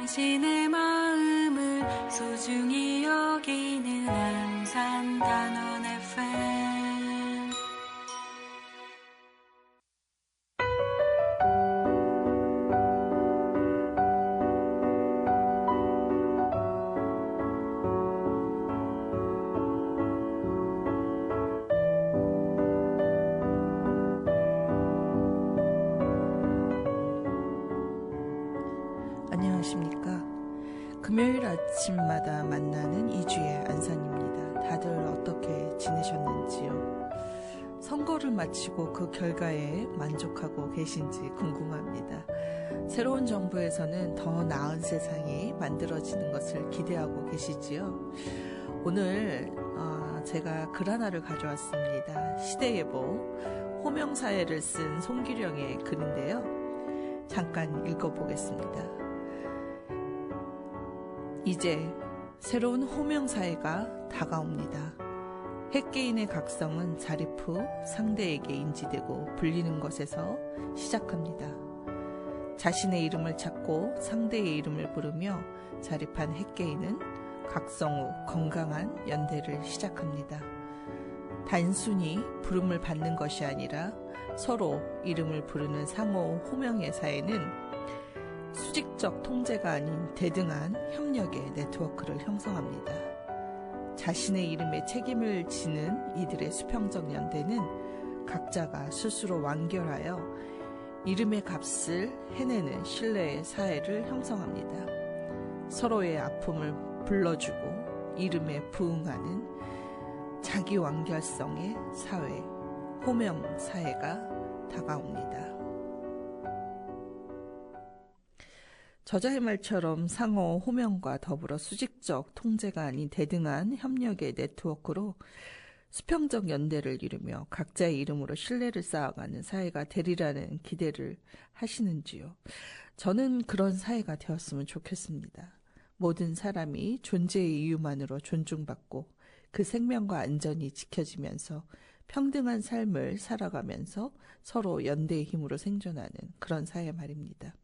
당신의 마음을 소중히 여기는 안산 단원 FM. 안녕하십니까. 금요일 아침마다 만나는 이주의 안산입니다. 다들 어떻게 지내셨는지요? 선거를 마치고 그 결과에 만족하고 계신지 궁금합니다. 새로운 정부에서는 더 나은 세상이 만들어지는 것을 기대하고 계시지요? 오늘 제가 글 하나를 가져왔습니다. 시대예보 호명사회를 쓴 송기령의 글인데요. 잠깐 읽어보겠습니다. 이제 새로운 호명사회가 다가옵니다. 핵개인의 각성은 자립 후 상대에게 인지되고 불리는 것에서 시작합니다. 자신의 이름을 찾고 상대의 이름을 부르며 자립한 핵개인은 각성 후 건강한 연대를 시작합니다. 단순히 부름을 받는 것이 아니라 서로 이름을 부르는 상호 호명의 사회는 수직적 통제가 아닌 대등한 협력의 네트워크를 형성합니다. 자신의 이름에 책임을 지는 이들의 수평적 연대는 각자가 스스로 완결하여 이름의 값을 해내는 신뢰의 사회를 형성합니다. 서로의 아픔을 불러주고 이름에 부응하는 자기 완결성의 사회, 호명 사회가 다가옵니다. 저자의 말처럼 상호 호명과 더불어 수직적 통제가 아닌 대등한 협력의 네트워크로 수평적 연대를 이루며 각자의 이름으로 신뢰를 쌓아가는 사회가 되리라는 기대를 하시는지요? 저는 그런 사회가 되었으면 좋겠습니다. 모든 사람이 존재의 이유만으로 존중받고 그 생명과 안전이 지켜지면서 평등한 삶을 살아가면서 서로 연대의 힘으로 생존하는 그런 사회 말입니다.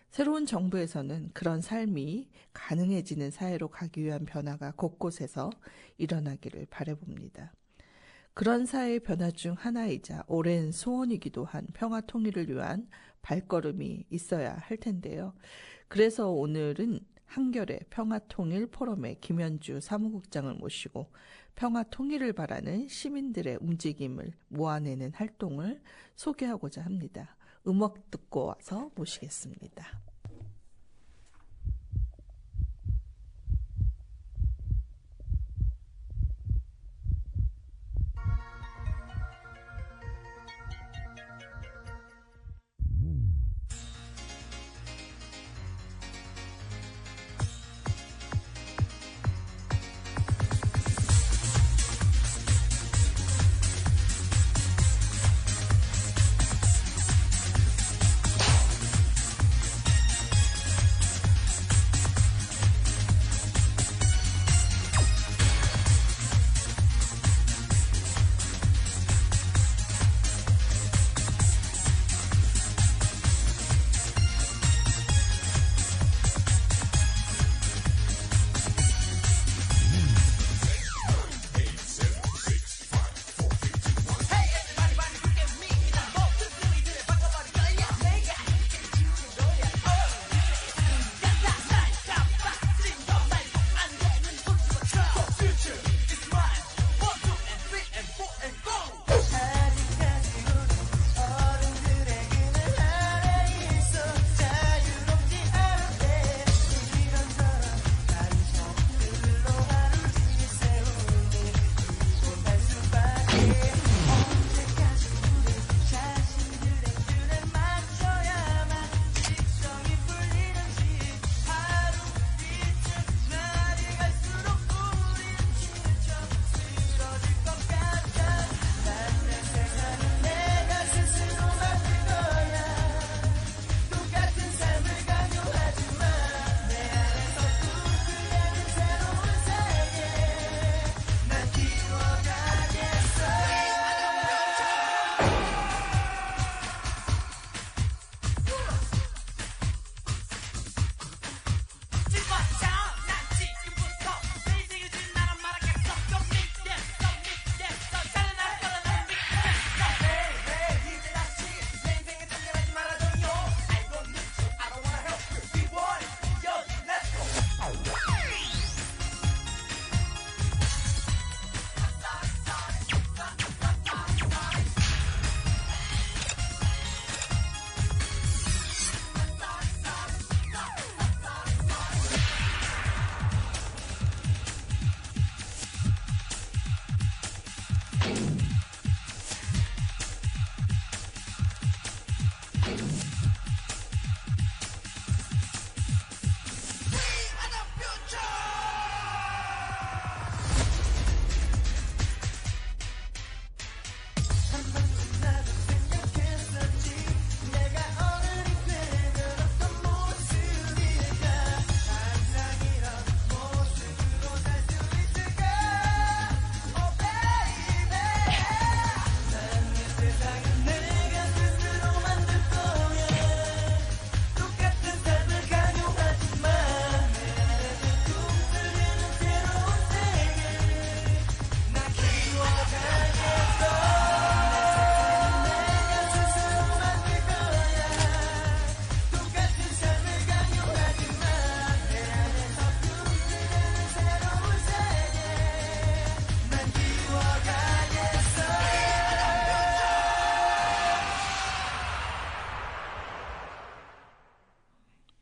새로운 정부에서는 그런 삶이 가능해지는 사회로 가기 위한 변화가 곳곳에서 일어나기를 바라봅니다. 그런 사회의 변화 중 하나이자 오랜 소원이기도 한 평화 통일을 위한 발걸음이 있어야 할 텐데요. 그래서 오늘은 한겨레 평화통일 포럼의 김현주 사무국장을 모시고 평화 통일을 바라는 시민들의 움직임을 모아내는 활동을 소개하고자 합니다. 음악 듣고 와서 모시겠습니다.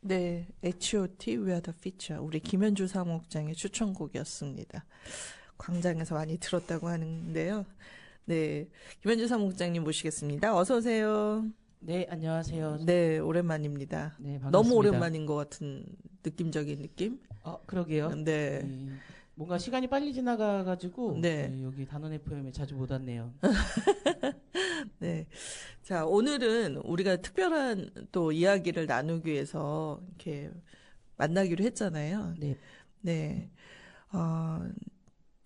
네, H.O.T. We Are the Future. 우리 김현주 사무국장의 추천곡이었습니다. 광장에서 많이 들었다고 하는데요. 네, 김현주 사무국장님 모시겠습니다. 어서 오세요. 네, 안녕하세요. 네, 오랜만입니다. 네, 반갑습니다. 너무 오랜만인 것 같은 느낌적인 느낌? 그러게요. 네. 뭔가 시간이 빨리 지나가가지고 네. 여기 단원 FM에 자주 못 왔네요. 네. 자, 오늘은 우리가 특별한 또 이야기를 나누기 위해서 이렇게 만나기로 했잖아요. 네. 네.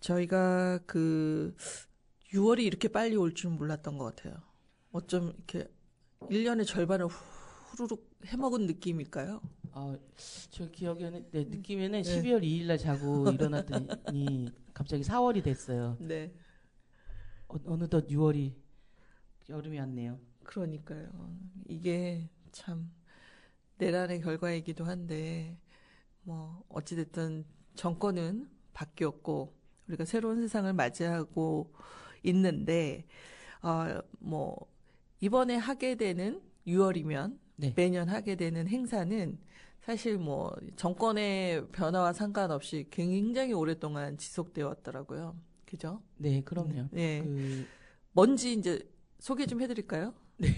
저희가 6월이 이렇게 빨리 올 줄 몰랐던 것 같아요. 어쩜 이렇게 1년의 절반을 후루룩 해먹은 느낌일까요? 저 기억에는, 느낌에는 12월 2일 날 자고 일어났더니 갑자기 4월이 됐어요. 네. 어느덧 6월이 여름이 왔네요. 그러니까요. 이게 참 내란의 결과이기도 한데, 뭐, 어찌됐든 정권은 바뀌었고, 우리가 새로운 세상을 맞이하고 있는데, 뭐, 이번에 하게 되는 6월이면 네. 매년 하게 되는 행사는 사실 뭐, 정권의 변화와 상관없이 굉장히 오랫동안 지속되어 왔더라고요. 그죠? 네, 그럼요. 네. 뭔지 이제 소개 좀 해드릴까요? 네.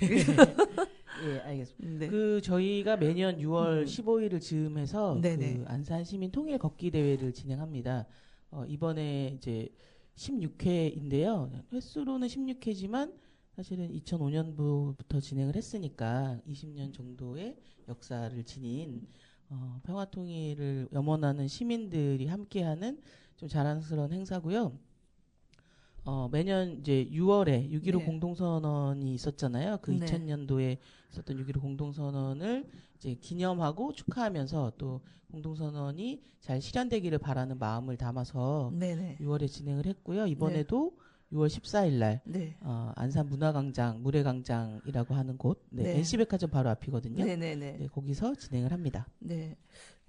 예, 알겠습니다. 네. 저희가 매년 6월 15일을 즈음해서 네네. 안산 시민 통일 걷기 대회를 진행합니다. 이번에 이제 16회인데요. 횟수로는 16회지만 사실은 2005년부터 진행을 했으니까 20년 정도의 역사를 지닌 평화통일을 염원하는 시민들이 함께하는 좀 자랑스러운 행사고요. 매년 이제 6월에 6.15 네. 공동선언이 있었잖아요. 그 네. 2000년도에 있었던 6.15 공동선언을 이제 기념하고 축하하면서 또 공동선언이 잘 실현되기를 바라는 마음을 담아서 네네. 6월에 진행을 했고요. 이번에도 6월 14일 날 네. 안산 문화광장, 물회광장이라고 하는 곳, 네. NC백화점 바로 앞이거든요. 네네네. 네, 거기서 진행을 합니다. 네.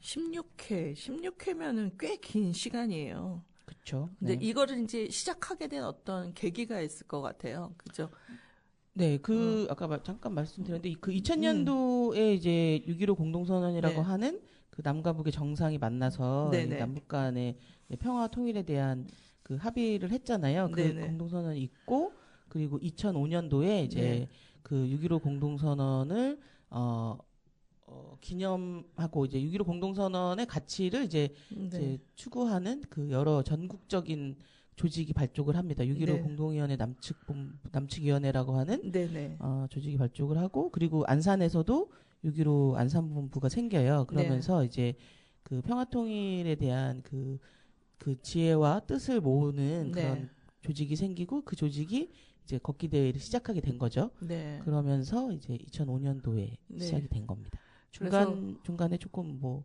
16회면은 꽤 긴 시간이에요. 그렇죠. 근데 네. 이거를 이제 시작하게 된 어떤 계기가 있을 것 같아요. 그죠? 네, 아까 잠깐 말씀드렸는데, 2000년도에 이제 6.15 공동선언이라고 네. 하는 그 남과 북의 정상이 만나서 네네. 이 남북 간의 평화 통일에 대한 그 합의를 했잖아요. 그 네네. 공동선언이 있고, 그리고 2005년도에 이제 네. 그 6.15 공동선언을, 기념하고 이제 6.15 공동선언의 가치를 이제 네. 추구하는 그 여러 전국적인 조직이 발족을 합니다. 6.15 네. 공동위원회 남측위원회라고 하는 네네. 조직이 발족을 하고, 그리고 안산에서도 6.15 안산본부가 생겨요. 그러면서 이제 그 평화통일에 대한 그 지혜와 뜻을 모으는 네. 그런 조직이 생기고, 그 조직이 이제 걷기 대회를 시작하게 된 거죠. 네. 그러면서 이제 2005년도에 네. 시작이 된 겁니다. 그래서 중간에 조금 뭐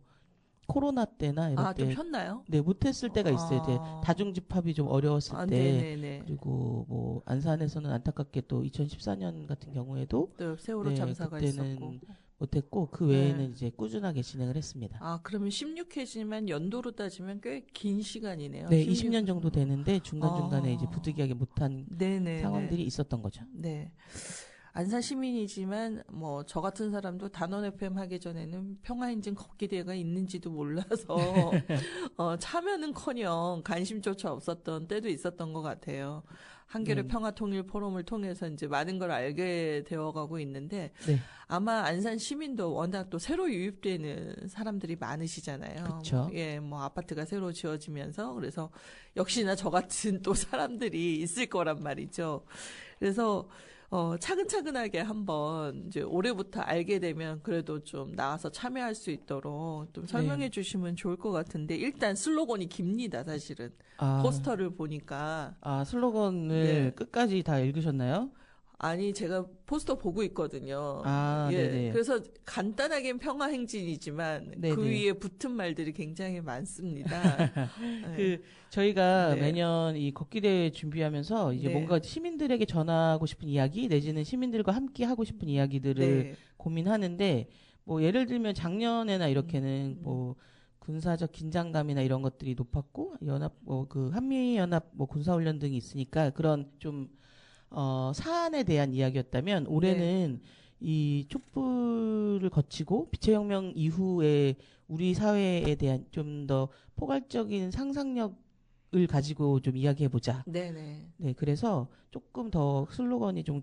코로나 때나 이럴 좀 때 쉬었나요? 네, 못했을 때가 있어요. 이제 다중 다중 집합이 좀 어려웠을 때. 네네네. 그리고 뭐 안산에서는 안타깝게 또 2014년 같은 경우에도 또 세월호 네, 참사가 그때는 있었고. 못했고, 그 외에는 네. 이제 꾸준하게 진행을 했습니다. 그러면 16회지만 연도로 따지면 꽤 긴 시간이네요. 네, 16 20년 정도 되는데 중간중간에 이제 부득이하게 못한 네네. 상황들이 있었던 거죠. 네. 안산 시민이지만 뭐 저 같은 사람도 단원 FM 하기 전에는 평화인증 걷기 대회가 있는지도 몰라서 참여는커녕 관심조차 없었던 때도 있었던 것 같아요. 한겨레 평화통일 포럼을 통해서 이제 많은 걸 알게 되어가고 있는데 네. 아마 안산 시민도 워낙 또 새로 유입되는 사람들이 많으시잖아요. 그쵸. 뭐 아파트가 새로 지어지면서 그래서 역시나 저 같은 또 사람들이 있을 거란 말이죠. 그래서 차근차근하게 한번 이제 올해부터 알게 되면 그래도 좀 나와서 참여할 수 있도록 좀 설명해 주시면 좋을 것 같은데 일단 슬로건이 깁니다, 사실은. 포스터를 보니까. 슬로건을 네. 끝까지 다 읽으셨나요? 아니, 제가 포스터 보고 있거든요. 네네. 그래서 간단하게는 평화행진이지만 네네. 그 위에 붙은 말들이 굉장히 많습니다. 네. 저희가 네. 매년 이 걷기 대회 준비하면서 이제 네. 뭔가 시민들에게 전하고 싶은 이야기, 내지는 시민들과 함께 하고 싶은 이야기들을 네. 고민하는데, 뭐 예를 들면 작년에나 이렇게는 뭐 군사적 긴장감이나 이런 것들이 높았고, 한미연합 군사훈련 등이 있으니까 그런 좀 사안에 대한 이야기였다면, 올해는 이 촛불을 거치고 빛의 혁명 이후에 우리 사회에 대한 좀 더 포괄적인 상상력을 가지고 좀 이야기해 보자. 네네. 네, 그래서 조금 더 슬로건이 좀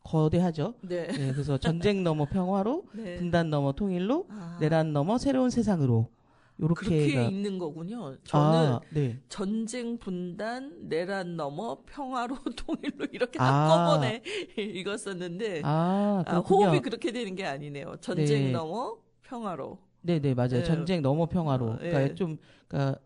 거대하죠. 네. 네, 그래서 전쟁 넘어 평화로, 네. 분단 넘어 통일로, 아, 내란 넘어 새로운 세상으로. 그렇게 요렇게가 읽는 거군요. 저는 네. 전쟁 분단 내란 넘어 평화로 통일로 이렇게 아. 한꺼번에 읽었었는데 그렇군요. 호흡이 그렇게 되는 게 아니네요. 전쟁 네. 넘어 평화로. 네, 맞아요. 네. 전쟁 넘어 평화로. 네. 그러니까 그러니까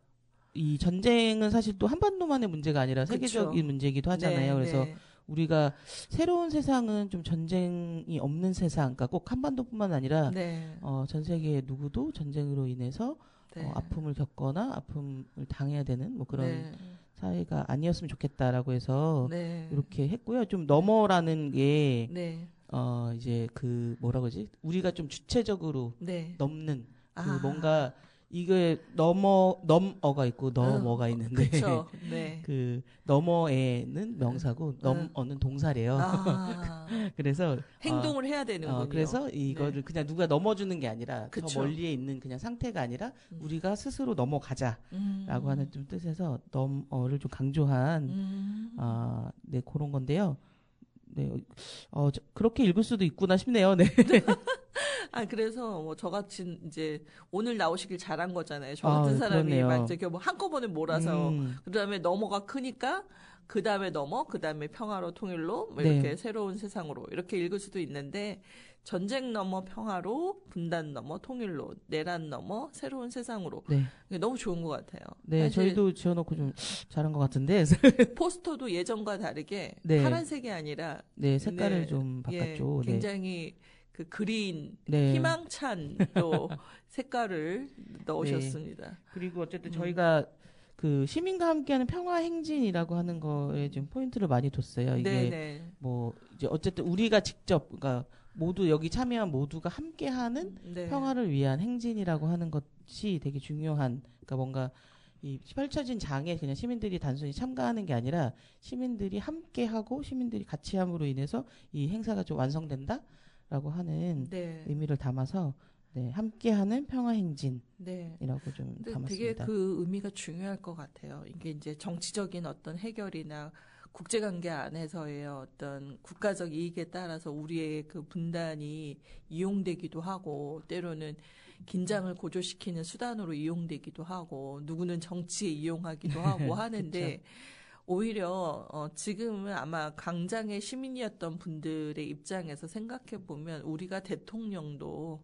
이 전쟁은 사실 또 한반도만의 문제가 아니라 세계적인 그쵸. 문제이기도 하잖아요. 네, 그래서 네. 우리가 새로운 세상은 좀 전쟁이 없는 세상, 그러니까 꼭 한반도뿐만 아니라 네. 전 세계 누구도 전쟁으로 인해서 네. 아픔을 겪거나 아픔을 당해야 되는 뭐 그런 네. 사회가 아니었으면 좋겠다라고 해서 네. 이렇게 했고요. 좀 넘어라는 게 네. 이제 그 뭐라 그러지? 우리가 좀 주체적으로 네. 넘는 그 아. 뭔가 이게 넘어가 있고 넘어가 있는데 그렇죠. 네. 그 넘어에는 명사고 넘어는 동사래요. 아. 그래서 행동을 해야 되는군요. 그래서 이거를 네. 그냥 누가 넘어주는 게 아니라 그쵸. 저 멀리에 있는 그냥 상태가 아니라 우리가 스스로 넘어가자라고 하는 좀 뜻에서 넘어를 좀 강조한 네 그런 건데요. 네, 그렇게 읽을 수도 있구나 싶네요. 네. 그래서 뭐 저같이 이제 오늘 나오시길 잘한 거잖아요. 저 같은 사람이 그렇네요. 막 이렇게 뭐 한꺼번에 몰아서 그다음에 넘어가 크니까 그다음에 그다음에 평화로 통일로 뭐 이렇게 네. 새로운 세상으로 이렇게 읽을 수도 있는데 전쟁 넘어 평화로 분단 넘어 통일로 내란 넘어 새로운 세상으로 네. 이게 너무 좋은 것 같아요. 네, 저희도 지어놓고 좀 잘한 것 같은데. 포스터도 예전과 다르게 네. 파란색이 아니라 네, 색깔을 좀 바꿨죠. 네. 굉장히 그 그린 네. 희망찬 또 색깔을 넣으셨습니다. 그리고 어쨌든 저희가 그 시민과 함께하는 평화 행진이라고 하는 거에 좀 포인트를 많이 뒀어요. 이게 네네. 뭐 이제 어쨌든 우리가 직접 그러니까 모두 여기 참여한 모두가 함께하는 네. 평화를 위한 행진이라고 하는 것이 되게 중요한 그러니까 뭔가 이 펼쳐진 장에 그냥 시민들이 단순히 참가하는 게 아니라 시민들이 함께하고 시민들이 같이 함으로 인해서 이 행사가 좀 완성된다라고 하는 네. 의미를 담아서 네, 함께하는 평화 행진이라고 네. 좀 근데 담았습니다. 되게 그 의미가 중요할 것 같아요. 이게 이제 정치적인 어떤 해결이나 국제관계 안에서의 어떤 국가적 이익에 따라서 우리의 그 분단이 이용되기도 하고 때로는 긴장을 고조시키는 수단으로 이용되기도 하고 누구는 정치에 이용하기도 하고 하는데 오히려 지금은 아마 강장의 시민이었던 분들의 입장에서 생각해 보면 우리가 대통령도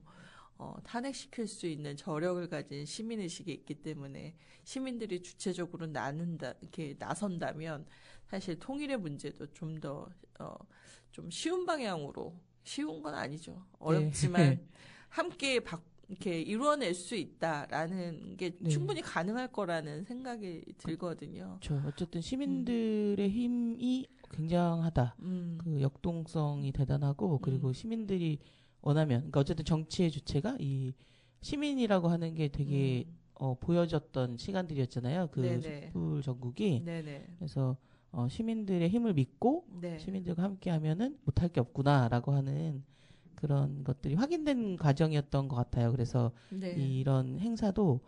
탄핵시킬 수 있는 저력을 가진 시민의식이 있기 때문에 시민들이 주체적으로 이렇게 나선다면 사실 통일의 문제도 좀 더, 좀 쉬운 방향으로, 쉬운 건 아니죠. 어렵지만 함께 이렇게 이루어낼 수 있다라는 게 충분히 가능할 거라는 생각이 들거든요. 그렇죠. 어쨌든 시민들의 힘이 굉장하다. 그 역동성이 대단하고 그리고 시민들이 원하면, 그러니까 어쨌든 정치의 주체가 이 시민이라고 하는 게 되게 보여졌던 시간들이었잖아요. 그 촛불 전국이. 네네. 그래서 시민들의 힘을 믿고 네. 시민들과 함께하면은 못할 게 없구나라고 하는 그런 것들이 확인된 과정이었던 것 같아요. 그래서 네. 이런 행사도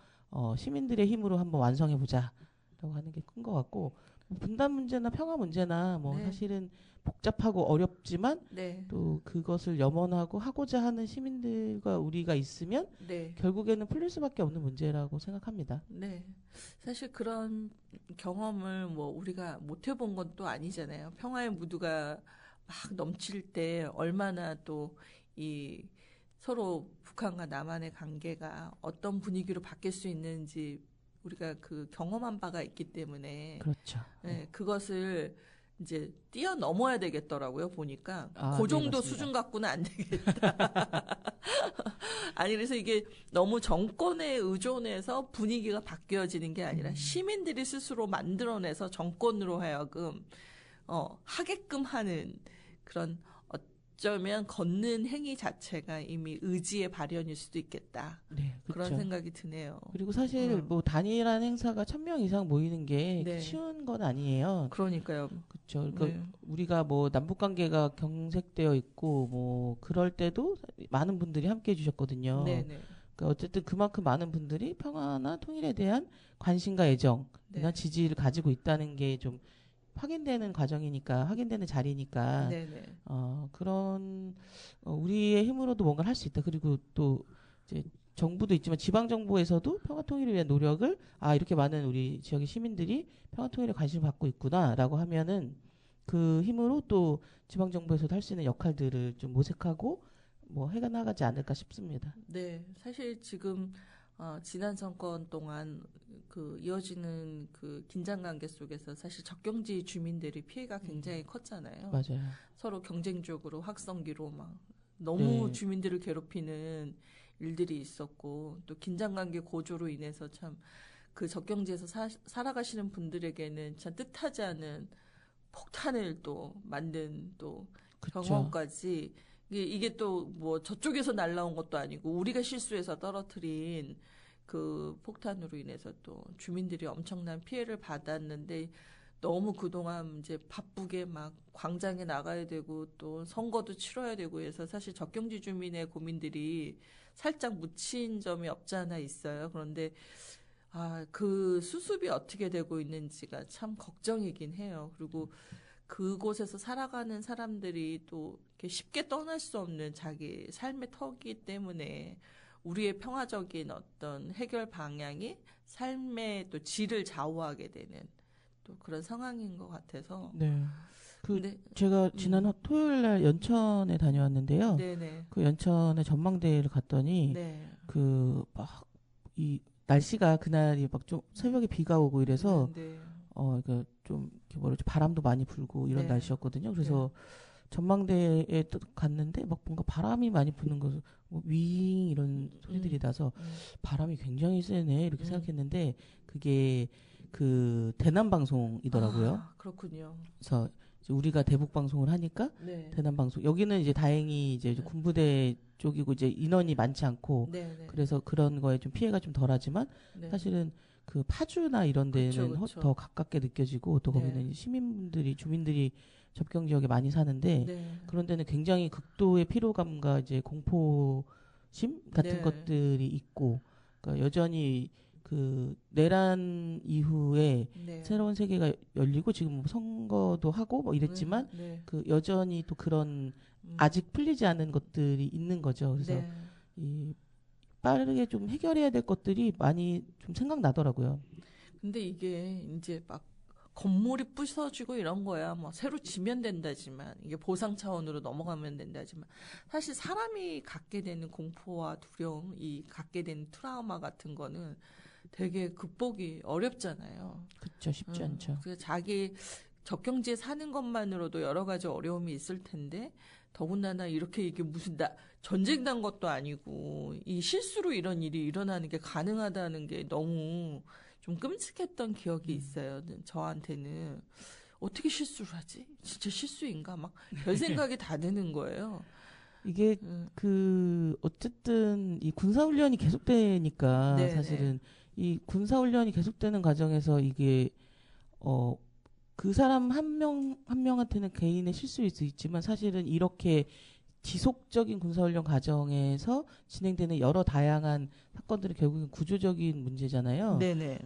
시민들의 힘으로 한번 완성해 보자라고 하는 게 큰 것 같고 분단 문제나 평화 문제나 뭐 사실은 복잡하고 어렵지만 또 그것을 염원하고 하고자 하는 시민들과 우리가 있으면 결국에는 풀릴 수밖에 없는 문제라고 생각합니다. 네. 사실 그런 경험을 뭐 우리가 못 해본 건 또 아니잖아요. 평화의 무드가 막 넘칠 때 얼마나 또 이 서로 북한과 남한의 관계가 어떤 분위기로 바뀔 수 있는지 우리가 그 경험한 바가 있기 때문에 그렇죠. 네, 그것을 이제 뛰어넘어야 되겠더라고요. 보니까 그 정도 수준 갖고는 안 되겠다. 아니 그래서 이게 너무 정권에 의존해서 분위기가 바뀌어지는 게 아니라 시민들이 스스로 만들어내서 정권으로 하여금 하게끔 하는 그런 어쩌면 걷는 행위 자체가 이미 의지의 발현일 수도 있겠다. 네, 그런 생각이 드네요. 그리고 사실 뭐 단일한 행사가 1,000명 이상 모이는 게 네. 쉬운 건 아니에요. 그러니까요. 그렇죠. 그러니까 우리가 뭐 남북 관계가 경색되어 있고 뭐 그럴 때도 많은 분들이 함께 해주셨거든요. 네네. 그러니까 어쨌든 그만큼 많은 분들이 평화나 통일에 대한 관심과 애정이나 지지를 가지고 있다는 게 좀 확인되는 과정이니까, 확인되는 자리니까, 그런, 우리의 힘으로도 뭔가를 할 수 있다. 그리고 또, 이제, 정부도 있지만 지방정부에서도 평화통일을 위한 노력을, 이렇게 많은 우리 지역의 시민들이 평화통일에 관심을 갖고 있구나라고 하면은 그 힘으로 또 지방정부에서도 할 수 있는 역할들을 좀 모색하고, 뭐, 해가 나가지 않을까 싶습니다. 네. 사실 지금, 지난 정권 동안 이어지는 긴장 관계 속에서 사실 접경지 주민들이 피해가 굉장히 컸잖아요. 맞아요. 서로 경쟁적으로 확성기로 막 너무 주민들을 괴롭히는 일들이 있었고, 또 긴장 관계 고조로 인해서 참 그 접경지에서 살아가시는 분들에게는 참 뜻하지 않은 폭탄을 또 만든 또 경험까지 이게 또 뭐 저쪽에서 날라온 것도 아니고 우리가 실수해서 떨어뜨린 그 폭탄으로 인해서 또 주민들이 엄청난 피해를 받았는데 너무 그동안 이제 바쁘게 막 광장에 나가야 되고 또 선거도 치러야 되고 해서 사실 접경지 주민의 고민들이 살짝 묻힌 점이 없지 않아 있어요. 그런데 그 수습이 어떻게 되고 있는지가 참 걱정이긴 해요. 그리고 그곳에서 살아가는 사람들이 또 이렇게 쉽게 떠날 수 없는 자기 삶의 터이기 때문에 우리의 평화적인 어떤 해결 방향이 삶의 또 질을 좌우하게 되는 또 그런 상황인 것 같아서. 네. 제가 지난 토요일 날 연천에 다녀왔는데요. 네네. 그 연천의 전망대를 갔더니 이 날씨가 그날이 막 좀 새벽에 비가 오고 이래서 그러니까 좀 바람도 많이 불고 이런 날씨였거든요. 그래서 전망대에 또 갔는데 막 뭔가 바람이 많이 부는 거, 윙 이런 소리들이 나서 바람이 굉장히 세네 이렇게 생각했는데 그게 그 대남 방송이더라고요. 그렇군요. 그래서 우리가 대북 방송을 하니까 대남 방송 여기는 이제 다행히 이제 군부대 쪽이고 이제 인원이 많지 않고 그래서 그런 거에 좀 피해가 좀 덜하지만 사실은 그 파주나 이런 데는 그쵸. 더 가깝게 느껴지고 또 거기는 시민분들이 주민들이 접경 지역에 많이 사는데 그런 데는 굉장히 극도의 피로감과 이제 공포심 같은 것들이 있고 그러니까 여전히 그 내란 이후에 새로운 세계가 열리고 지금 선거도 하고 뭐 이랬지만 그 여전히 또 그런 아직 풀리지 않은 것들이 있는 거죠. 그래서 이 빠르게 좀 해결해야 될 것들이 많이 좀 생각나더라고요. 근데 이게 이제 막 건물이 부서지고 이런 거야. 뭐 새로 지면 된다지만 이게 보상 차원으로 넘어가면 된다지만 사실 사람이 갖게 되는 공포와 두려움, 갖게 되는 트라우마 같은 거는 되게 극복이 어렵잖아요. 그렇죠. 쉽지 않죠. 그래서 자기 접경지에 사는 것만으로도 여러 가지 어려움이 있을 텐데 더군다나 이렇게 이게 무슨 전쟁 난 것도 아니고 이 실수로 이런 일이 일어나는 게 가능하다는 게 너무 좀 끔찍했던 기억이 있어요. 저한테는 어떻게 실수를 하지? 진짜 실수인가? 막 별 생각이 다 드는 거예요. 이게 어쨌든 이 군사훈련이 계속되니까 사실은 이 군사훈련이 계속되는 과정에서 이게 그 사람 한 명한테는 개인의 실수일 수 있지만 사실은 이렇게 지속적인 군사훈련 과정에서 진행되는 여러 다양한 사건들은 결국은 구조적인 문제잖아요. 네네.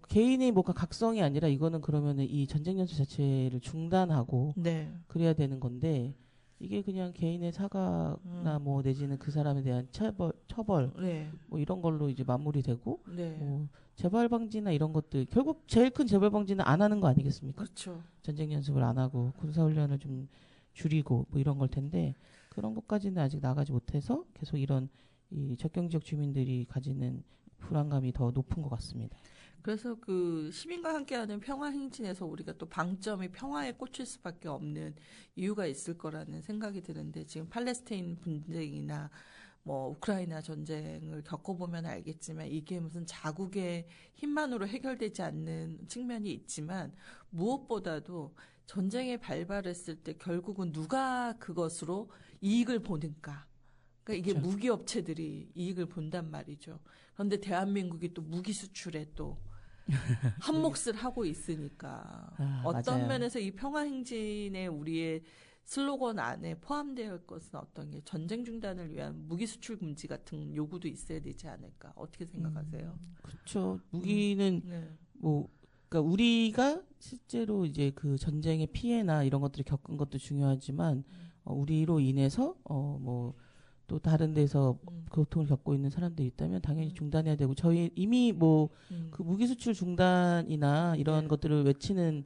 개인의 뭔가 각성이 아니라 이거는 그러면은 이 전쟁 연수 자체를 중단하고 그래야 되는 건데 이게 그냥 개인의 사과나 뭐 내지는 그 사람에 대한 처벌 뭐 이런 걸로 이제 마무리되고 뭐 재발 방지나 이런 것들 결국 제일 큰 재발 방지는 안 하는 거 아니겠습니까? 그렇죠. 전쟁 연습을 안 하고 군사훈련을 좀 줄이고 뭐 이런 걸 텐데 그런 것까지는 아직 나가지 못해서 계속 이런 이 접경 지역 주민들이 가지는 불안감이 더 높은 것 같습니다. 그래서 그 시민과 함께하는 평화 행진에서 우리가 또 방점이 평화에 꽂힐 수밖에 없는 이유가 있을 거라는 생각이 드는데 지금 팔레스타인 분쟁이나 뭐 우크라이나 전쟁을 겪어보면 알겠지만 이게 무슨 자국의 힘만으로 해결되지 않는 측면이 있지만 무엇보다도 전쟁에 발발했을 때 결국은 누가 그것으로 이익을 보는가. 그러니까 이게 그렇죠. 무기 업체들이 이익을 본단 말이죠. 그런데 대한민국이 또 무기 수출에 또 한 몫을 하고 있으니까 어떤 맞아요. 면에서 이 평화행진의 우리의 슬로건 안에 포함되어 있을 것은 어떤 게 전쟁 중단을 위한 무기 수출 금지 같은 요구도 있어야 되지 않을까? 어떻게 생각하세요? 그렇죠. 무기는 네. 뭐 그러니까 우리가 실제로 이제 그 전쟁의 피해나 이런 것들을 겪은 것도 중요하지만 우리로 인해서 뭐 또 다른 데서 고통을 겪고 있는 사람들이 있다면 당연히 중단해야 되고 저희 이미 뭐 그 무기 수출 중단이나 이런 네. 것들을 외치는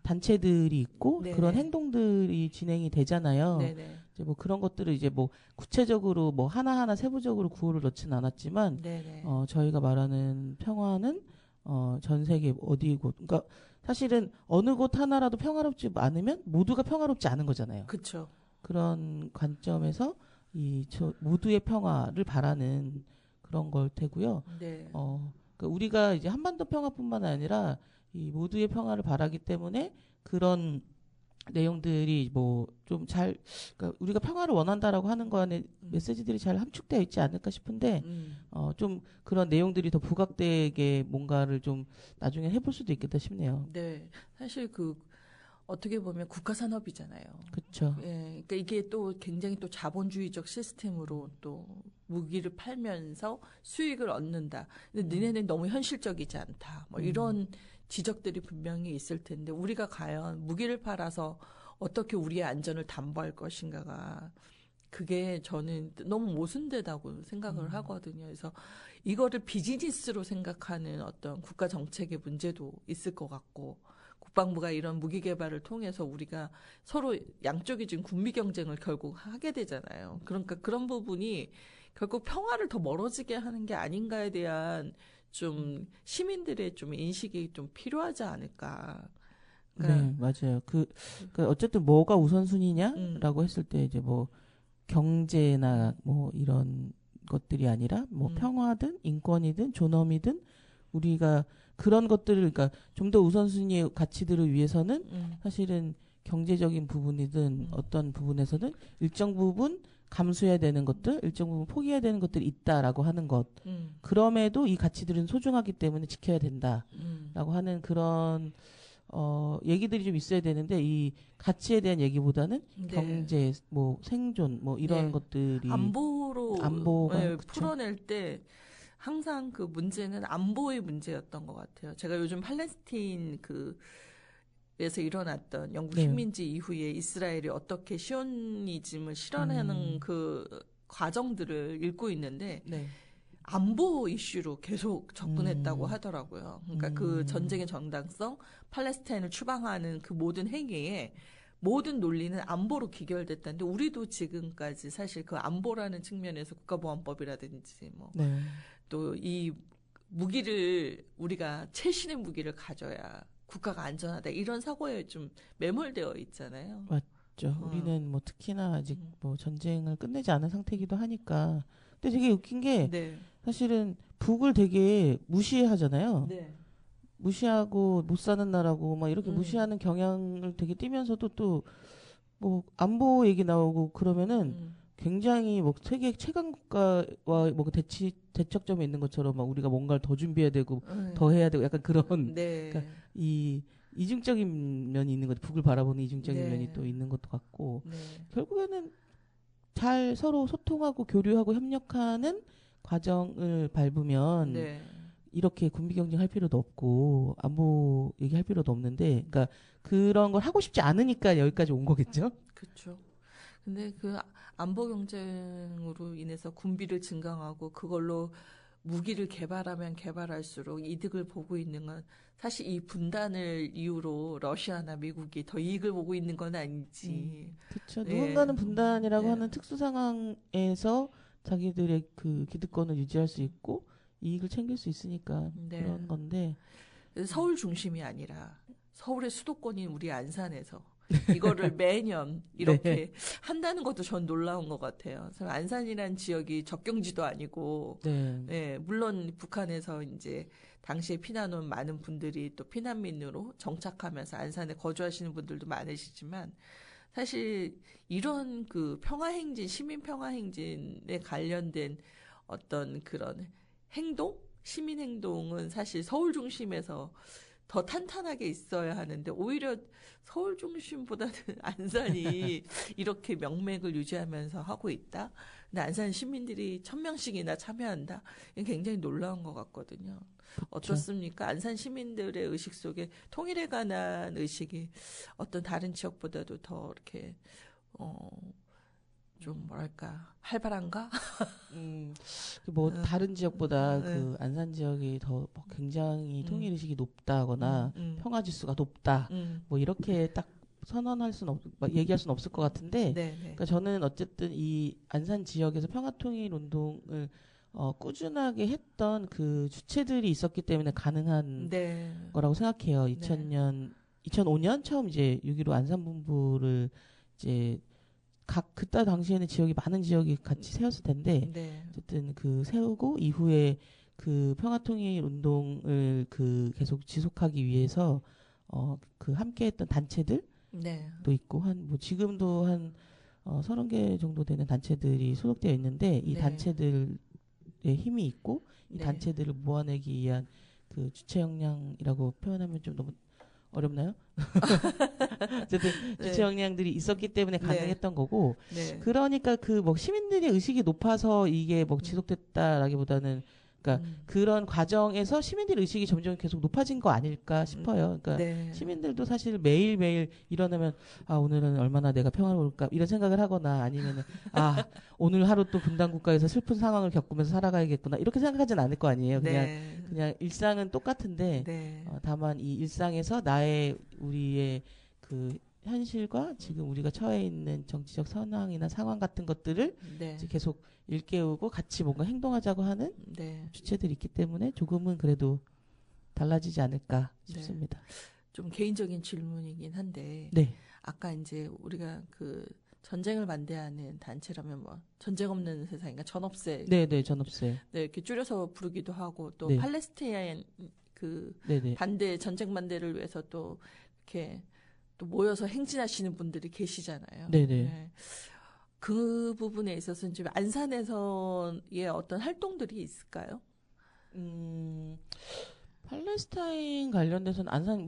단체들이 있고 네네. 그런 행동들이 진행이 되잖아요. 네네. 이제 뭐 그런 것들을 이제 뭐 구체적으로 뭐 하나하나 세부적으로 구호를 넣지는 않았지만 네네. 저희가 말하는 평화는 전 세계 어디고 그러니까 사실은 어느 곳 하나라도 평화롭지 않으면 모두가 평화롭지 않은 거잖아요. 그렇죠. 그런 관점에서 모두의 평화를 바라는 그런 걸 테고요. 네. 그러니까 우리가 이제 한반도 평화뿐만 아니라 이 모두의 평화를 바라기 때문에 그런 내용들이 뭐 좀 잘 그러니까 우리가 평화를 원한다라고 하는 거 안에 메시지들이 잘 함축되어 있지 않을까 싶은데 좀 그런 내용들이 더 부각되게 뭔가를 좀 나중에 해볼 수도 있겠다 싶네요. 네. 사실 어떻게 보면 국가 산업이잖아요. 그렇죠. 예. 그러니까 이게 또 굉장히 또 자본주의적 시스템으로 또 무기를 팔면서 수익을 얻는다. 근데 너네는 너무 현실적이지 않다. 뭐 이런 지적들이 분명히 있을 텐데 우리가 과연 무기를 팔아서 어떻게 우리의 안전을 담보할 것인가가 그게 저는 너무 모순되다고 생각을 하거든요. 그래서 이거를 비즈니스로 생각하는 어떤 국가 정책의 문제도 있을 것 같고 국방부가 이런 무기 개발을 통해서 우리가 서로 양쪽이 지금 군비 경쟁을 결국 하게 되잖아요. 그러니까 그런 부분이 결국 평화를 더 멀어지게 하는 게 아닌가에 대한 좀 시민들의 좀 인식이 좀 필요하지 않을까. 그러니까 네, 맞아요. 그러니까 어쨌든 뭐가 우선순위냐라고 했을 때 이제 뭐 경제나 뭐 이런 것들이 아니라 뭐 평화든 인권이든 존엄이든 우리가 그런 것들을 그러니까 좀 더 우선순위의 가치들을 위해서는 사실은 경제적인 부분이든 어떤 부분에서는 일정 부분 감수해야 되는 것들, 일정 부분 포기해야 되는 것들이 있다라고 하는 것. 그럼에도 이 가치들은 소중하기 때문에 지켜야 된다라고 하는 그런 얘기들이 좀 있어야 되는데 이 가치에 대한 얘기보다는 네. 경제, 뭐 생존, 뭐 이런 네. 것들이 안보가 네, 풀어낼 때 항상 그 문제는 안보의 문제였던 것 같아요. 제가 요즘 팔레스타인 에서 일어났던 영국 네. 식민지 이후에 이스라엘이 어떻게 시오니즘을 실현하는 그 과정들을 읽고 있는데 네. 안보 이슈로 계속 접근했다고 하더라고요. 그러니까 그 전쟁의 정당성, 팔레스타인을 추방하는 그 모든 행위에 모든 논리는 안보로 기결됐다는데 우리도 지금까지 사실 그 안보라는 측면에서 국가보안법이라든지 뭐 네. 또 이 무기를 우리가 최신의 무기를 가져야 국가가 안전하다 이런 사고에 좀 매몰되어 있잖아요. 맞죠. 우리는 뭐 특히나 아직 뭐 전쟁을 끝내지 않은 상태이기도 하니까. 근데 되게 웃긴 게 네. 사실은 북을 되게 무시하잖아요. 네. 무시하고 못 사는 나라고 막 이렇게 무시하는 경향을 되게 띠면서도 또 뭐 안보 얘기 나오고 그러면은 굉장히 뭐 세계 최강 국가와 뭐 대척점에 있는 것처럼 막 우리가 뭔가를 더 준비해야 되고 더 해야 되고 약간 그런 네. 그러니까 이 이중적인 면이 있는 것 북을 바라보는 이중적인 네. 면이 또 있는 것도 같고 네. 결국에는 잘 서로 소통하고 교류하고 협력하는 과정을 밟으면 네. 이렇게 군비 경쟁할 필요도 없고 안보 얘기할 필요도 없는데 그러니까 그런 걸 하고 싶지 않으니까 여기까지 온 거겠죠? 그렇죠. 근데 그 안보 경쟁으로 인해서 군비를 증강하고 그걸로 무기를 개발하면 개발할수록 이득을 보고 있는 건 사실 이 분단을 이유로 러시아나 미국이 더 이익을 보고 있는 건 아니지. 그렇죠. 예. 누군가는 분단이라고 예. 하는 특수 상황에서 자기들의 그 기득권을 유지할 수 있고 이익을 챙길 수 있으니까 네. 그런 건데 서울 중심이 아니라 서울의 수도권인 우리 안산에서 이거를 매년 이렇게 한다는 것도 전 놀라운 것 같아요. 안산이라는 지역이 적경지도 아니고, 물론 북한에서 이제 당시에 피난 온 많은 분들이 또 피난민으로 정착하면서 안산에 거주하시는 분들도 많으시지만, 사실 이런 그 평화행진, 시민평화행진에 관련된 어떤 그런 행동? 시민행동은 사실 서울 중심에서 더 탄탄하게 있어야 하는데 오히려 서울 중심보다는 안산이 이렇게 명맥을 유지하면서 하고 있다. 근데 안산 시민들이 1000명씩이나 참여한다. 이게 굉장히 놀라운 것 같거든요. 그렇죠. 어떻습니까? 안산 시민들의 의식 속에 통일에 관한 의식이 어떤 다른 지역보다도 더 이렇게 좀 뭐랄까 활발한가? 다른 지역보다 그 안산 지역이 더 굉장히 통일 의식이 높다거나 평화 지수가 높다. 뭐 이렇게 딱 선언할 수는 얘기할 수는 없을 것 같은데, 그러니까 저는 어쨌든 이 안산 지역에서 평화 통일 운동을 꾸준하게 했던 그 주체들이 있었기 때문에 가능한 거라고 생각해요. 2005년 처음 이제 6.15 안산본부를 이제 그때 당시에는 지역이 많은 지역이 같이 세웠을 텐데, 어쨌든 그 세우고 이후에 그 평화통일 운동을 그 계속 지속하기 위해서 그 함께했던 단체들도 있고 지금도 한 30개 정도 되는 단체들이 소속되어 있는데 이 단체들의 힘이 있고 이 단체들을 모아내기 위한 그 주체 역량이라고 표현하면 좀 너무 어렵나요? 어쨌든 주체 역량들이 있었기 때문에 가능했던 거고, 그러니까 그 시민들의 의식이 높아서 이게 지속됐다라기보다는, 그러니까 그런 과정에서 시민들의 의식이 점점 계속 높아진 거 아닐까 싶어요. 그러니까 시민들도 사실 매일매일 일어나면 오늘은 얼마나 내가 평화로울까 이런 생각을 하거나 아니면은 오늘 하루 또 분단 국가에서 슬픈 상황을 겪으면서 살아가야겠구나 이렇게 생각하진 않을 거 아니에요. 그냥 일상은 똑같은데 다만 이 일상에서 우리의 그 현실과 지금 우리가 처해 있는 정치적 선황이나 상황 같은 것들을 이제 계속 일깨우고 같이 뭔가 행동하자고 하는 주체들이 있기 때문에 조금은 그래도 달라지지 않을까 싶습니다. 좀 개인적인 질문이긴 한데 아까 이제 우리가 그 전쟁을 반대하는 단체라면 전쟁 없는 세상인가 전업세 전업세 이렇게 줄여서 부르기도 하고 또 팔레스타인 그 전쟁 반대를 위해서 또 이렇게 또 모여서 행진하시는 분들이 계시잖아요. 그 부분에 있어서는 지금 안산에서의 어떤 활동들이 있을까요? 팔레스타인 관련돼서는 안산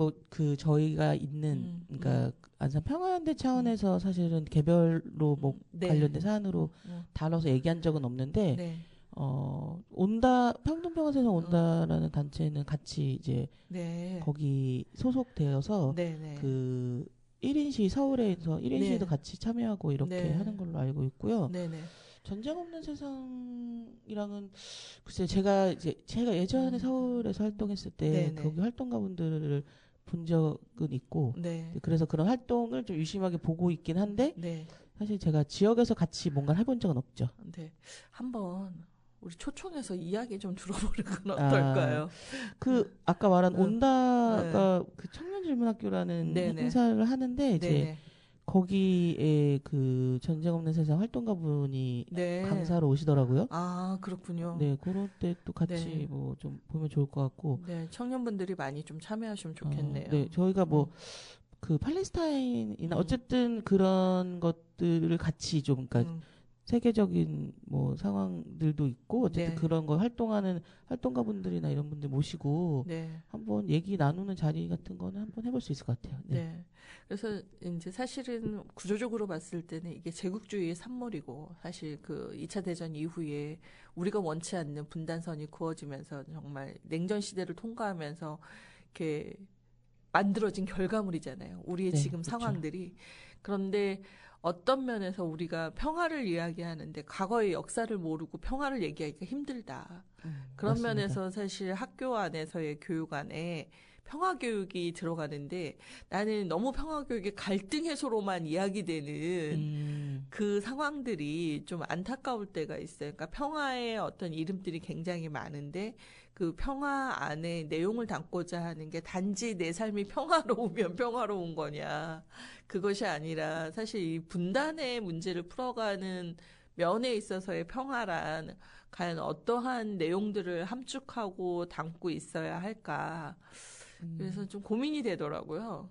저희가 있는 그러니까 안산 평화연대 차원에서 사실은 개별로 관련된 사안으로 다뤄서 얘기한 적은 없는데 평등평화에서 온다라는 단체는 같이 이제 거기 소속되어서 그 1인 시위 서울에서 1인 시위도 같이 참여하고 이렇게 하는 걸로 알고 있고요. 전쟁 없는 세상이랑은 글쎄 제가 예전에 서울에서 활동했을 때 거기 활동가분들을 본 적은 있고 그래서 그런 활동을 좀 유심하게 보고 있긴 한데 사실 제가 지역에서 같이 뭔가를 해본 적은 없죠. 한번 우리 초청해서 이야기 좀 들어보는 건 어떨까요? 아까 말한 온다가 그 청년질문학교라는 행사를 하는데 이제 거기에 그 전쟁 없는 세상 활동가분이 강사로 오시더라고요. 그렇군요. 그럴 때 또 같이 좀 보면 좋을 것 같고. 청년분들이 많이 좀 참여하시면 좋겠네요. 저희가 그 팔레스타인이나 어쨌든 그런 것들을 같이 좀 그러니까 세계적인 상황들도 있고 어쨌든 그런 거 활동하는 활동가분들이나 이런 분들 모시고 한번 얘기 나누는 자리 같은 거는 한번 해볼 수 있을 것 같아요. 그래서 이제 사실은 구조적으로 봤을 때는 이게 제국주의의 산물이고 사실 그 2차 대전 이후에 우리가 원치 않는 분단선이 그어지면서 정말 냉전 시대를 통과하면서 이렇게 만들어진 결과물이잖아요. 우리의 지금 상황들이. 그런데 어떤 면에서 우리가 평화를 이야기하는데 과거의 역사를 모르고 평화를 얘기하기가 힘들다. 그런 맞습니다. 면에서 사실 학교 안에서의 교육 안에 평화 교육이 들어가는데 나는 너무 평화 교육이 갈등 해소로만 이야기되는 그 상황들이 좀 안타까울 때가 있어요. 그러니까 평화의 어떤 이름들이 굉장히 많은데 그 평화 안에 내용을 담고자 하는 게 단지 내 삶이 평화로우면 평화로운 거냐. 그것이 아니라 사실 이 분단의 문제를 풀어가는 면에 있어서의 평화란 과연 어떠한 내용들을 함축하고 담고 있어야 할까. 그래서 좀 고민이 되더라고요.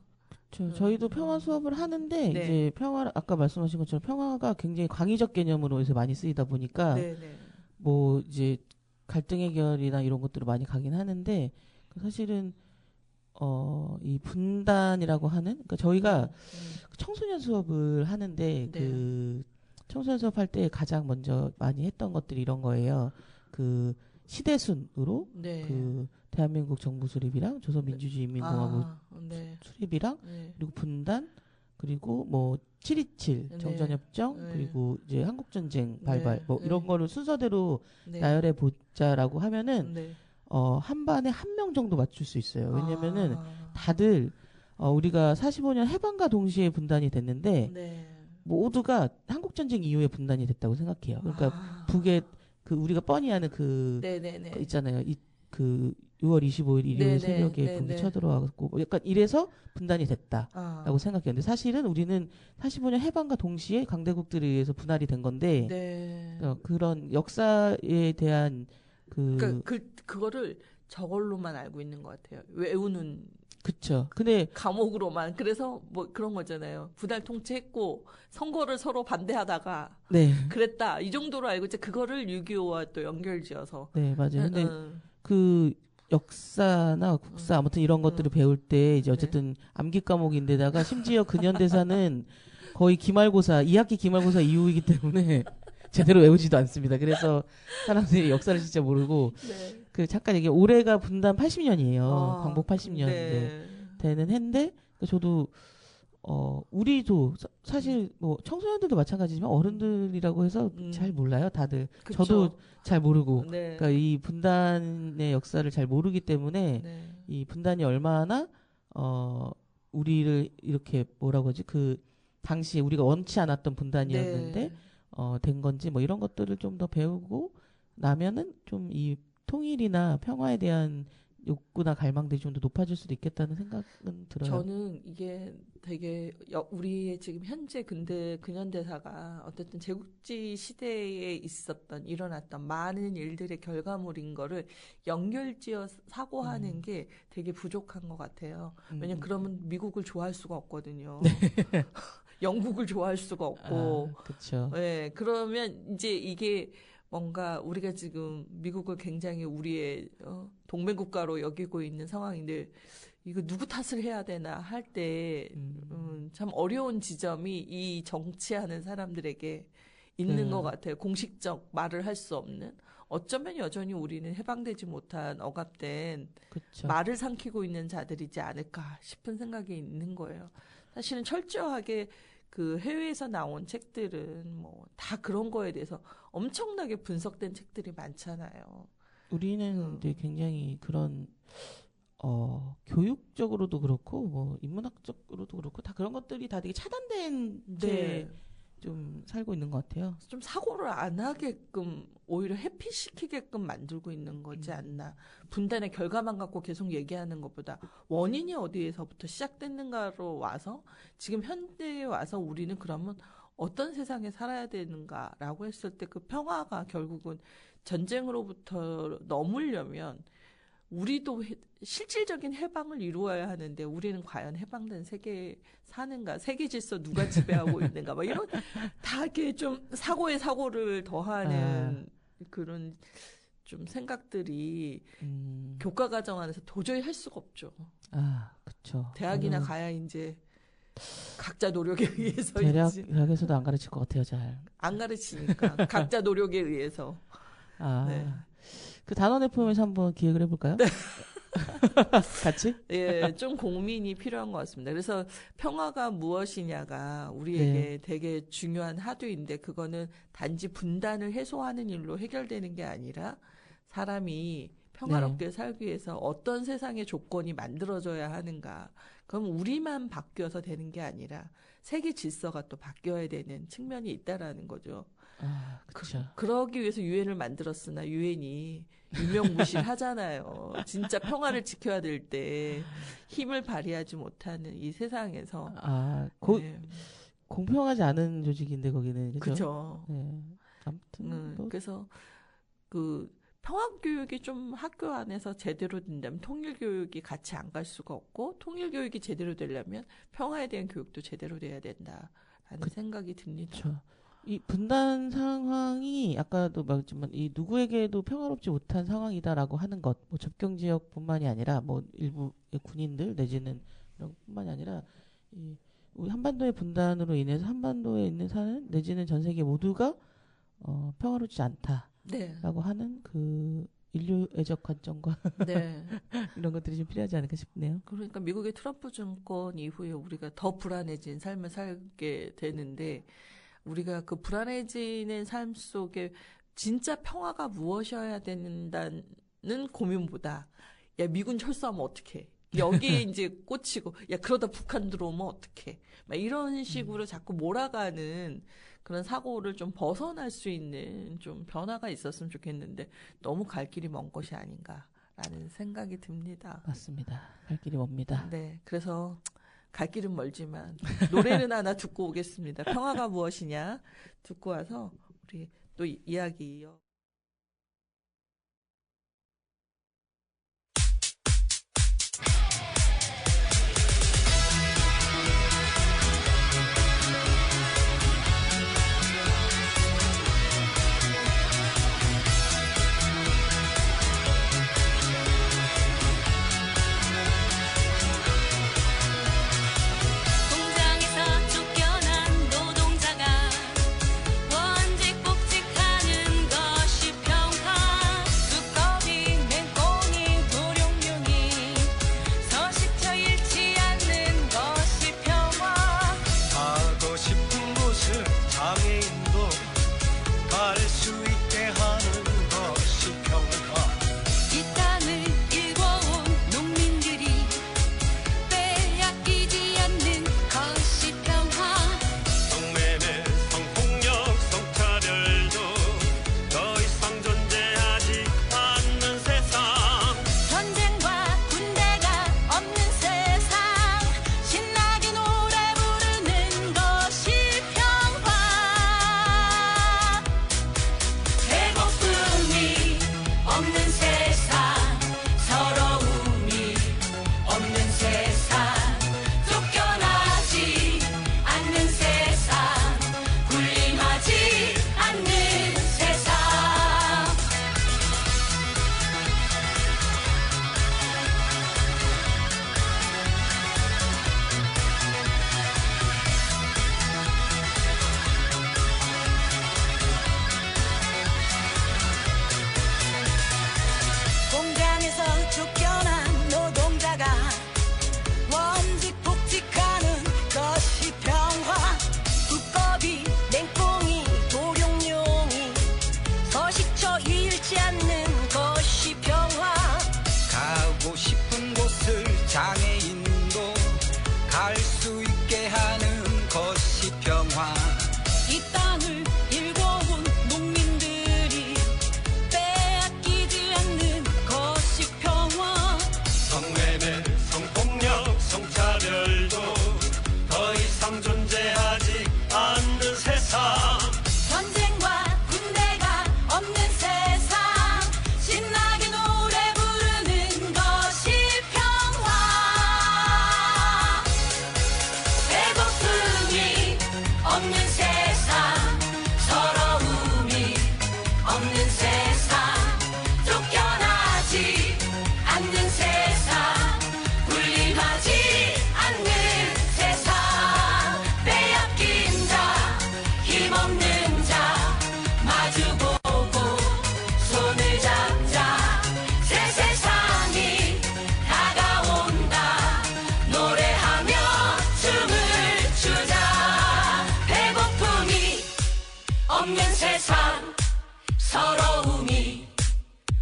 저희도 평화 수업을 하는데 이제 평화 아까 말씀하신 것처럼 평화가 굉장히 광의적 개념으로 해서 많이 쓰이다 보니까 뭐 이제 갈등 해결이나 이런 것들을 많이 가긴 하는데 사실은 이 분단이라고 하는 그러니까 저희가 청소년 수업을 하는데 그 청소년 수업할 때 가장 먼저 많이 했던 것들이 이런 거예요. 그 시대순으로 그 대한민국 정부 수립이랑 조선민주주의인민공화국 수립이랑 그리고 분단 그리고 뭐 7.27 정전협정 그리고 이제 한국전쟁 발발 뭐 이런 거를 순서대로 나열해 보자라고 하면은 한 반에 한 명 정도 맞출 수 있어요. 왜냐면은 다들 우리가 45년 해방과 동시에 분단이 됐는데 모두가 한국전쟁 이후에 분단이 됐다고 생각해요. 그러니까 북에 그 우리가 뻔히 아는 그 있잖아요. 그 6월 25일 일요일 새벽에 북이 쳐들어와갖고 약간 이래서 분단이 됐다라고 생각해요. 근데 사실은 우리는 45년 해방과 동시에 강대국들에 의해서 분할이 된 건데 그런 역사에 대한 그거를 저걸로만 알고 있는 것 같아요. 외우는. 그쵸. 근데 감옥으로만. 그래서 뭐 그런 거잖아요. 분할 통치했고 선거를 서로 반대하다가 그랬다. 이 정도로 알고 이제 그거를 6.25와 또 연결지어서. 네, 맞아요. 근데 그 역사나 국사 아무튼 이런 것들을 배울 때 이제 어쨌든 암기 과목인데다가 심지어 근현대사는 거의 기말고사 2학기 기말고사 이후이기 때문에 제대로 외우지도 않습니다. 그래서 사람들이 역사를 진짜 모르고 그 잠깐 얘기 올해가 분단 80년이에요. 광복 80년 이제 되는 해인데 저도 우리도 사실 뭐 청소년들도 마찬가지지만 어른들이라고 해서 잘 몰라요. 다들 저도 잘 모르고 그러니까 이 분단의 역사를 잘 모르기 때문에 이 분단이 얼마나 우리를 이렇게 뭐라고 하지 그 당시에 우리가 원치 않았던 분단이었는데 된 건지 뭐 이런 것들을 좀 더 배우고 나면은 좀 이 통일이나 평화에 대한 욕구나 갈망들이 좀 더 높아질 수도 있겠다는 생각은 들어요. 저는 이게 되게 우리의 지금 현재 근현대사가 어쨌든 제국주의 시대에 일어났던 많은 일들의 결과물인 거를 연결지어 사고하는 게 되게 부족한 것 같아요. 왜냐면 그러면 미국을 좋아할 수가 없거든요. 영국을 좋아할 수가 없고. 그렇죠. 네, 그러면 이제 이게 뭔가 우리가 지금 미국을 굉장히 우리의 동맹국가로 여기고 있는 상황인데 이거 누구 탓을 해야 되나 할 때 참 어려운 지점이 이 정치하는 사람들에게 있는 것 같아요. 공식적 말을 할 수 없는. 어쩌면 여전히 우리는 해방되지 못한 억압된 말을 삼키고 있는 자들이지 않을까 싶은 생각이 있는 거예요. 사실은 철저하게 그 해외에서 나온 책들은 뭐 다 그런 거에 대해서 엄청나게 분석된 책들이 많잖아요. 우리는 이제 굉장히 그런 교육적으로도 그렇고 뭐 인문학적으로도 그렇고 다 그런 것들이 다 되게 차단된 채 좀 살고 있는 것 같아요. 좀 사고를 안 하게끔 오히려 회피시키게끔 만들고 있는 거지 않나. 분단의 결과만 갖고 계속 얘기하는 것보다 원인이 어디에서부터 시작됐는가로 와서 지금 현대에 와서 우리는 그러면 어떤 세상에 살아야 되는가라고 했을 때 그 평화가 결국은 전쟁으로부터 넘으려면 우리도 실질적인 해방을 이루어야 하는데 우리는 과연 해방된 세계에 사는가, 세계 질서 누가 지배하고 있는가, 막 이런 다 이렇게 좀 사고에 사고를 더하는 그런 좀 생각들이 교과 과정 안에서 도저히 할 수가 없죠. 그렇죠. 대학이나 가야 이제 각자 노력에 의해서 대학에서도 안 가르칠 것 같아요, 잘. 안 가르치니까 각자 노력에 의해서. 그 단원 FM에서 한번 기획을 해볼까요? 같이? 예, 좀 고민이 필요한 것 같습니다. 그래서 평화가 무엇이냐가 우리에게 되게 중요한 하두인데 그거는 단지 분단을 해소하는 일로 해결되는 게 아니라 사람이 평화롭게 살기 위해서 어떤 세상의 조건이 만들어져야 하는가. 그럼 우리만 바뀌어서 되는 게 아니라 세계 질서가 또 바뀌어야 되는 측면이 있다라는 거죠. 그렇죠. 그러기 위해서 유엔을 만들었으나 유엔이 유명무실하잖아요. 진짜 평화를 지켜야 될 때 힘을 발휘하지 못하는 이 세상에서 네. 공평하지 않은 조직인데 거기는 그렇죠. 네. 아무튼 그래서 그 평화 교육이 좀 학교 안에서 제대로 된다면 통일 교육이 같이 안 갈 수가 없고 통일 교육이 제대로 되려면 평화에 대한 교육도 제대로 돼야 된다라는 생각이 듭니다. 그렇죠. 이 분단 상황이 아까도 말했지만 이 누구에게도 평화롭지 못한 상황이다라고 하는 것, 뭐 접경 지역뿐만이 아니라 뭐 일부 군인들 내지는 이런 뿐만이 아니라 이 우리 한반도의 분단으로 인해서 한반도에 있는 사는 내지는 전 세계 모두가 평화롭지 않다라고 네. 하는 그 인류애적 관점과 네. 이런 것들이 좀 필요하지 않을까 싶네요. 그러니까 미국의 트럼프 정권 이후에 우리가 더 불안해진 삶을 살게 되는데 우리가 그 불안해지는 삶 속에 진짜 평화가 무엇이어야 된다는 고민보다 야 미군 철수하면 어떡해. 여기에 이제 꽂히고 야 그러다 북한 들어오면 어떡해. 막 이런 식으로 자꾸 몰아가는 그런 사고를 좀 벗어날 수 있는 좀 변화가 있었으면 좋겠는데 너무 갈 길이 먼 것이 아닌가라는 생각이 듭니다. 맞습니다. 갈 길이 멉니다. 네, 그래서 갈 길은 멀지만 노래는 하나 듣고 오겠습니다. 평화가 무엇이냐 듣고 와서 우리 또 이야기 이어.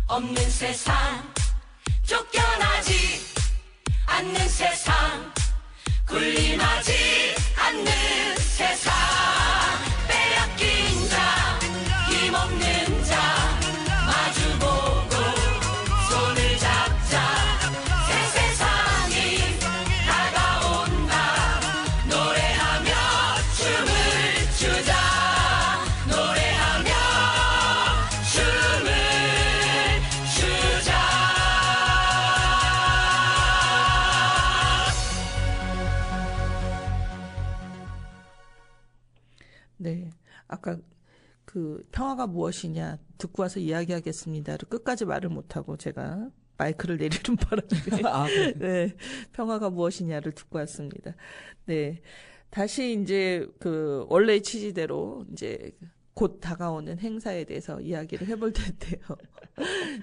없는 세상 쫓겨나지 않는 세상 군림하지 않는 세상 빼앗긴 자 힘없는 자 마주보고 손을 잡자 새 세상이 다가온다 노래하며 춤을 추자 노래하며 춤을 추자 네, 아까 그 평화가 무엇이냐 듣고 와서 이야기하겠습니다를 끝까지 말을 못하고 제가 마이크를 내리는 바람에 아, 네. 네, 평화가 무엇이냐를 듣고 왔습니다. 네, 다시 이제 그 원래의 취지대로 이제 곧 다가오는 행사에 대해서 이야기를 해볼 텐데요.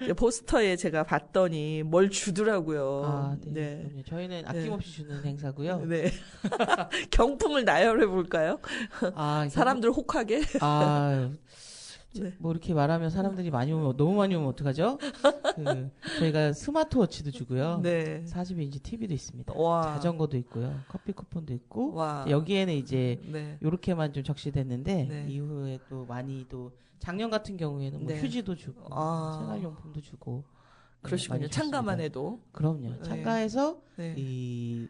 이제 포스터에 제가 봤더니 뭘 주더라고요. 아, 네. 네. 그럼요. 저희는 아낌없이 주는 행사고요. 네. 경품을 나열해 볼까요? 아, 사람들 혹하게. 아, 네. 뭐 이렇게 말하면 사람들이 많이 오면 너무 많이 오면 어떡하죠? 저희가 스마트워치도 주고요. 네. 42인치 TV도 있습니다. 와. 자전거도 있고요. 커피 쿠폰도 있고. 와. 여기에는 이제 네. 요렇게만 좀 적시됐는데 네. 이후에 또 많이 또 작년 같은 경우에는 뭐 네. 휴지도 주고 아. 생활용품도 주고. 그러시군요. 많이 참가만 줬습니다. 해도. 그럼요. 네. 참가해서 네.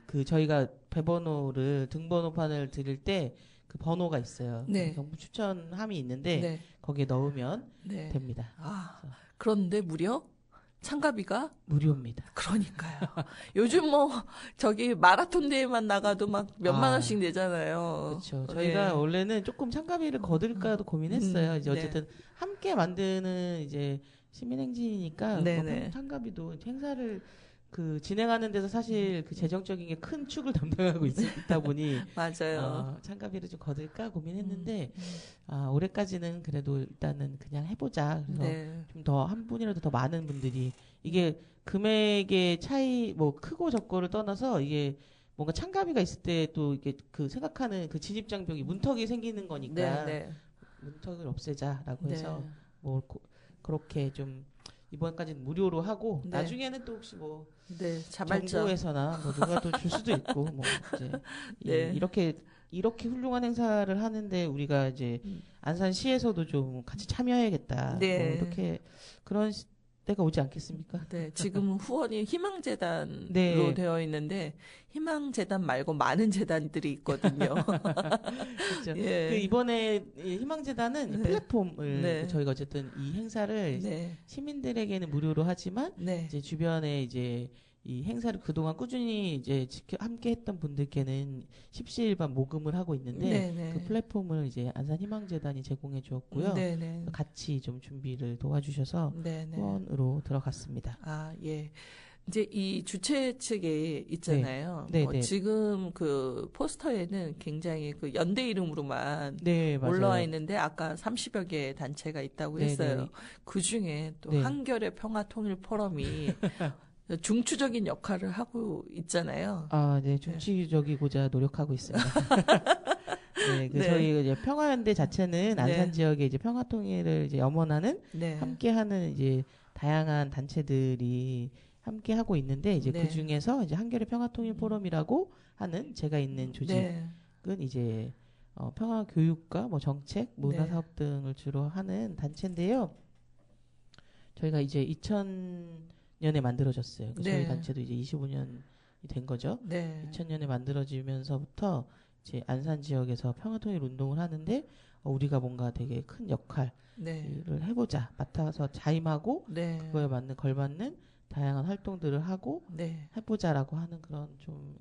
그 저희가 배번호를 등번호판을 드릴 때 그 번호가 있어요. 네. 경품 추천함이 있는데 네. 거기에 넣으면 네. 됩니다. 아, 그런데 무려 참가비가 무료입니다. 그러니까요. 요즘 뭐 저기 마라톤 대회만 나가도 막 몇만 원씩 내잖아요. 그렇죠. 저희가 네. 원래는 조금 참가비를 거둘까도 고민했어요. 이제 네. 어쨌든 함께 만드는 이제 시민행진이니까 네네. 뭐 참가비도 행사를 그 진행하는 데서 사실 그 재정적인 게 큰 축을 담당하고 있다 보니 맞아요. 참가비를 좀 거둘까 고민했는데 올해까지는 그래도 일단은 그냥 해보자. 그래서 네. 좀 더 한 분이라도 더 많은 분들이 이게 금액의 차이 뭐 크고 적고를 떠나서 이게 뭔가 참가비가 있을 때 또 이게 그 생각하는 그 진입장벽이 문턱이 생기는 거니까 네, 네. 문턱을 없애자라고 네. 해서 뭐 그렇게 좀 이번까지는 무료로 하고 네. 나중에는 또 혹시 뭐 네, 자발적. 정부에서나 뭐 누가 또 줄 수도 있고 뭐 이제 네. 이렇게 훌륭한 행사를 하는데 우리가 이제 안산시에서도 좀 같이 참여해야겠다. 네. 뭐 이렇게 그런 때가 오지 않겠습니까? 네, 지금 후원이 희망재단으로 네. 되어 있는데 희망재단 말고 많은 재단들이 있거든요. 그렇죠. 예. 그 이번에 이 희망재단은 이 네. 플랫폼을 네. 저희가 어쨌든 이 행사를 네, 시민들에게는 무료로 하지만 네, 이제 주변에 이제 이 행사를 그동안 꾸준히 이제 함께 했던 분들께는 십시일반 모금을 하고 있는데 네, 네. 그 플랫폼을 이제 안산희망재단이 제공해 주었고요. 네, 네, 같이 좀 준비를 도와주셔서 네, 네. 후원으로 들어갔습니다. 아, 예. 이제 이 주최 측에 있잖아요. 네, 네. 지금 그 포스터에는 굉장히 그 연대 이름으로만 네, 맞아요. 올라와 있는데 아까 30여 개의 단체가 있다고 네, 했어요. 네. 그 중에 또 네. 한겨레 평화통일 포럼이 중추적인 역할을 하고 있잖아요. 아, 네, 중치적이고자 노력하고 있습니다. 네, 네. 저희 이제 평화연대 자체는 네. 안산 지역의 이제 평화통일을 이제 염원하는 네. 함께하는 이제 다양한 단체들이 함께 하고 있는데 이제 네. 그 중에서 이제 한겨레 평화통일 포럼이라고 하는 제가 있는 조직은 네. 이제 평화 교육과 뭐 정책, 문화 네. 사업 등을 주로 하는 단체인데요. 저희가 이제 2000년에 만들어졌어요. 네. 저희 단체도 이제 25년이 된 거죠. 네. 2000년에 만들어지면서부터 이제 안산 지역에서 평화통일 운동을 하는데 우리가 뭔가 되게 큰 역할을 네. 해보자, 맡아서 자임하고 네. 그거에 맞는 걸맞는 다양한 활동들을 하고 네. 해보자라고 하는 그런 좀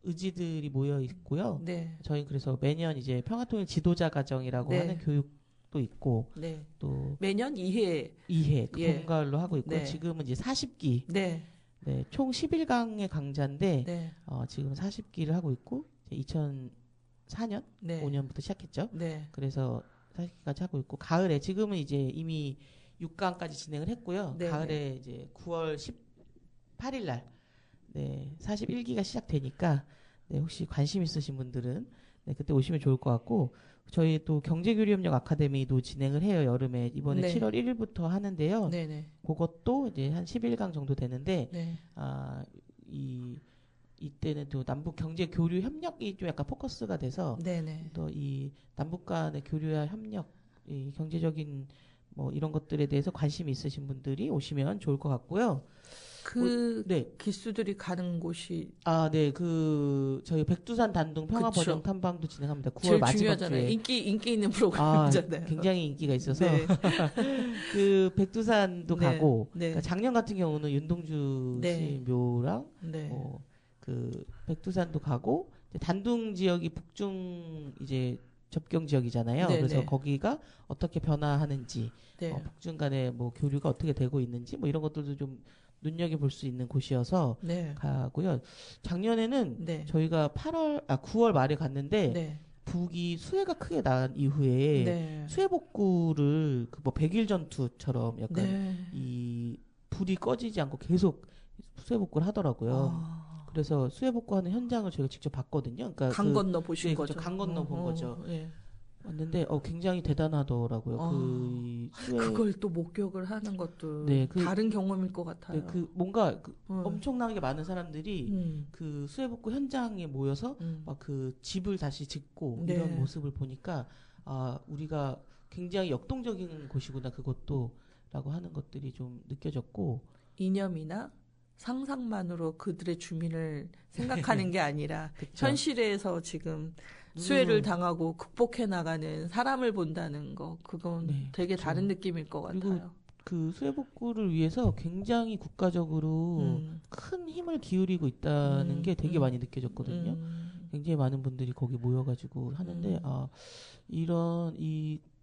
의지들이 모여 있고요. 네. 저희 그래서 매년 이제 평화통일 지도자 과정이라고 네. 하는 교육도 있고 네. 또 매년 2회. 2회 예. 봄 가을로 하고 있고 네. 지금은 이제 40기 네. 네, 총 11강의 강좌인데 네. 지금 40기를 하고 있고 2004년 네. 5년부터 시작했죠. 네. 그래서 40기까지 하고 있고 가을에 지금은 이제 이미 6강까지 진행을 했고요. 네. 가을에 이제 9월 18일 날 41기가 시작되니까 혹시 관심 있으신 분들은 네, 그때 오시면 좋을 것 같고 저희 또 경제교류협력 아카데미도 진행을 해요. 여름에 이번에 네. 7월 1일부터 하는데요. 네네. 그것도 이제 한 11강 정도 되는데 네. 이때는 또 남북 경제 교류 협력이 좀 약간 포커스가 돼서 네네. 또 이 남북 간의 교류와 협력, 이 경제적인 뭐 이런 것들에 대해서 관심이 있으신 분들이 오시면 좋을 것 같고요. 네. 기수들이 가는 곳이 네. 저희 백두산 단둥 평화 그쵸. 번영 탐방도 진행합니다. 9월 제일 마지막 중요하잖아요. 주에. 인기 있는 프로그램이잖아요. 굉장히 인기가 있어서 네. 그 백두산도 네. 가고 네. 그러니까 작년 같은 경우는 윤동주 네. 씨 묘랑 네. 그 백두산도 가고 단둥 지역이 북중 이제 접경 지역이잖아요. 네, 그래서 네. 거기가 어떻게 변화하는지, 네. 북중 간의 뭐 교류가 어떻게 되고 있는지 뭐 이런 것들도 좀 눈여겨 볼 수 있는 곳이어서 네. 가고요. 작년에는 네. 저희가 9월 말에 갔는데 네. 북이 수해가 크게 난 이후에 네. 수해 복구를 그 뭐 백일 전투처럼 약간 네. 이 불이 꺼지지 않고 계속 수해 복구를 하더라고요. 그래서 수해 복구하는 현장을 저희가 직접 봤거든요. 그러니까 강 건너 보신 네, 거죠. 강 건너 본 거죠. 예. 왔는데 굉장히 대단하더라고요. 그걸 또 목격을 하는 것도 네, 다른 경험일 것 같아요. 네, 뭔가 엄청나게 많은 사람들이 그 수해 복구 현장에 모여서 막 그 집을 다시 짓고 네. 이런 모습을 보니까 우리가 굉장히 역동적인 곳이구나 그것도라고 하는 것들이 좀 느껴졌고 이념이나 상상만으로 그들의 주민을 생각하는 게 아니라 그쵸. 현실에서 지금 수해를 당하고 극복해 나가는 사람을 본다는 거 그건 네, 되게 그쵸. 다른 느낌일 것 같아요. 그 수해 복구를 위해서 굉장히 국가적으로 큰 힘을 기울이고 있다는 게 되게 많이 느껴졌거든요. 굉장히 많은 분들이 거기 모여가지고 하는데 이런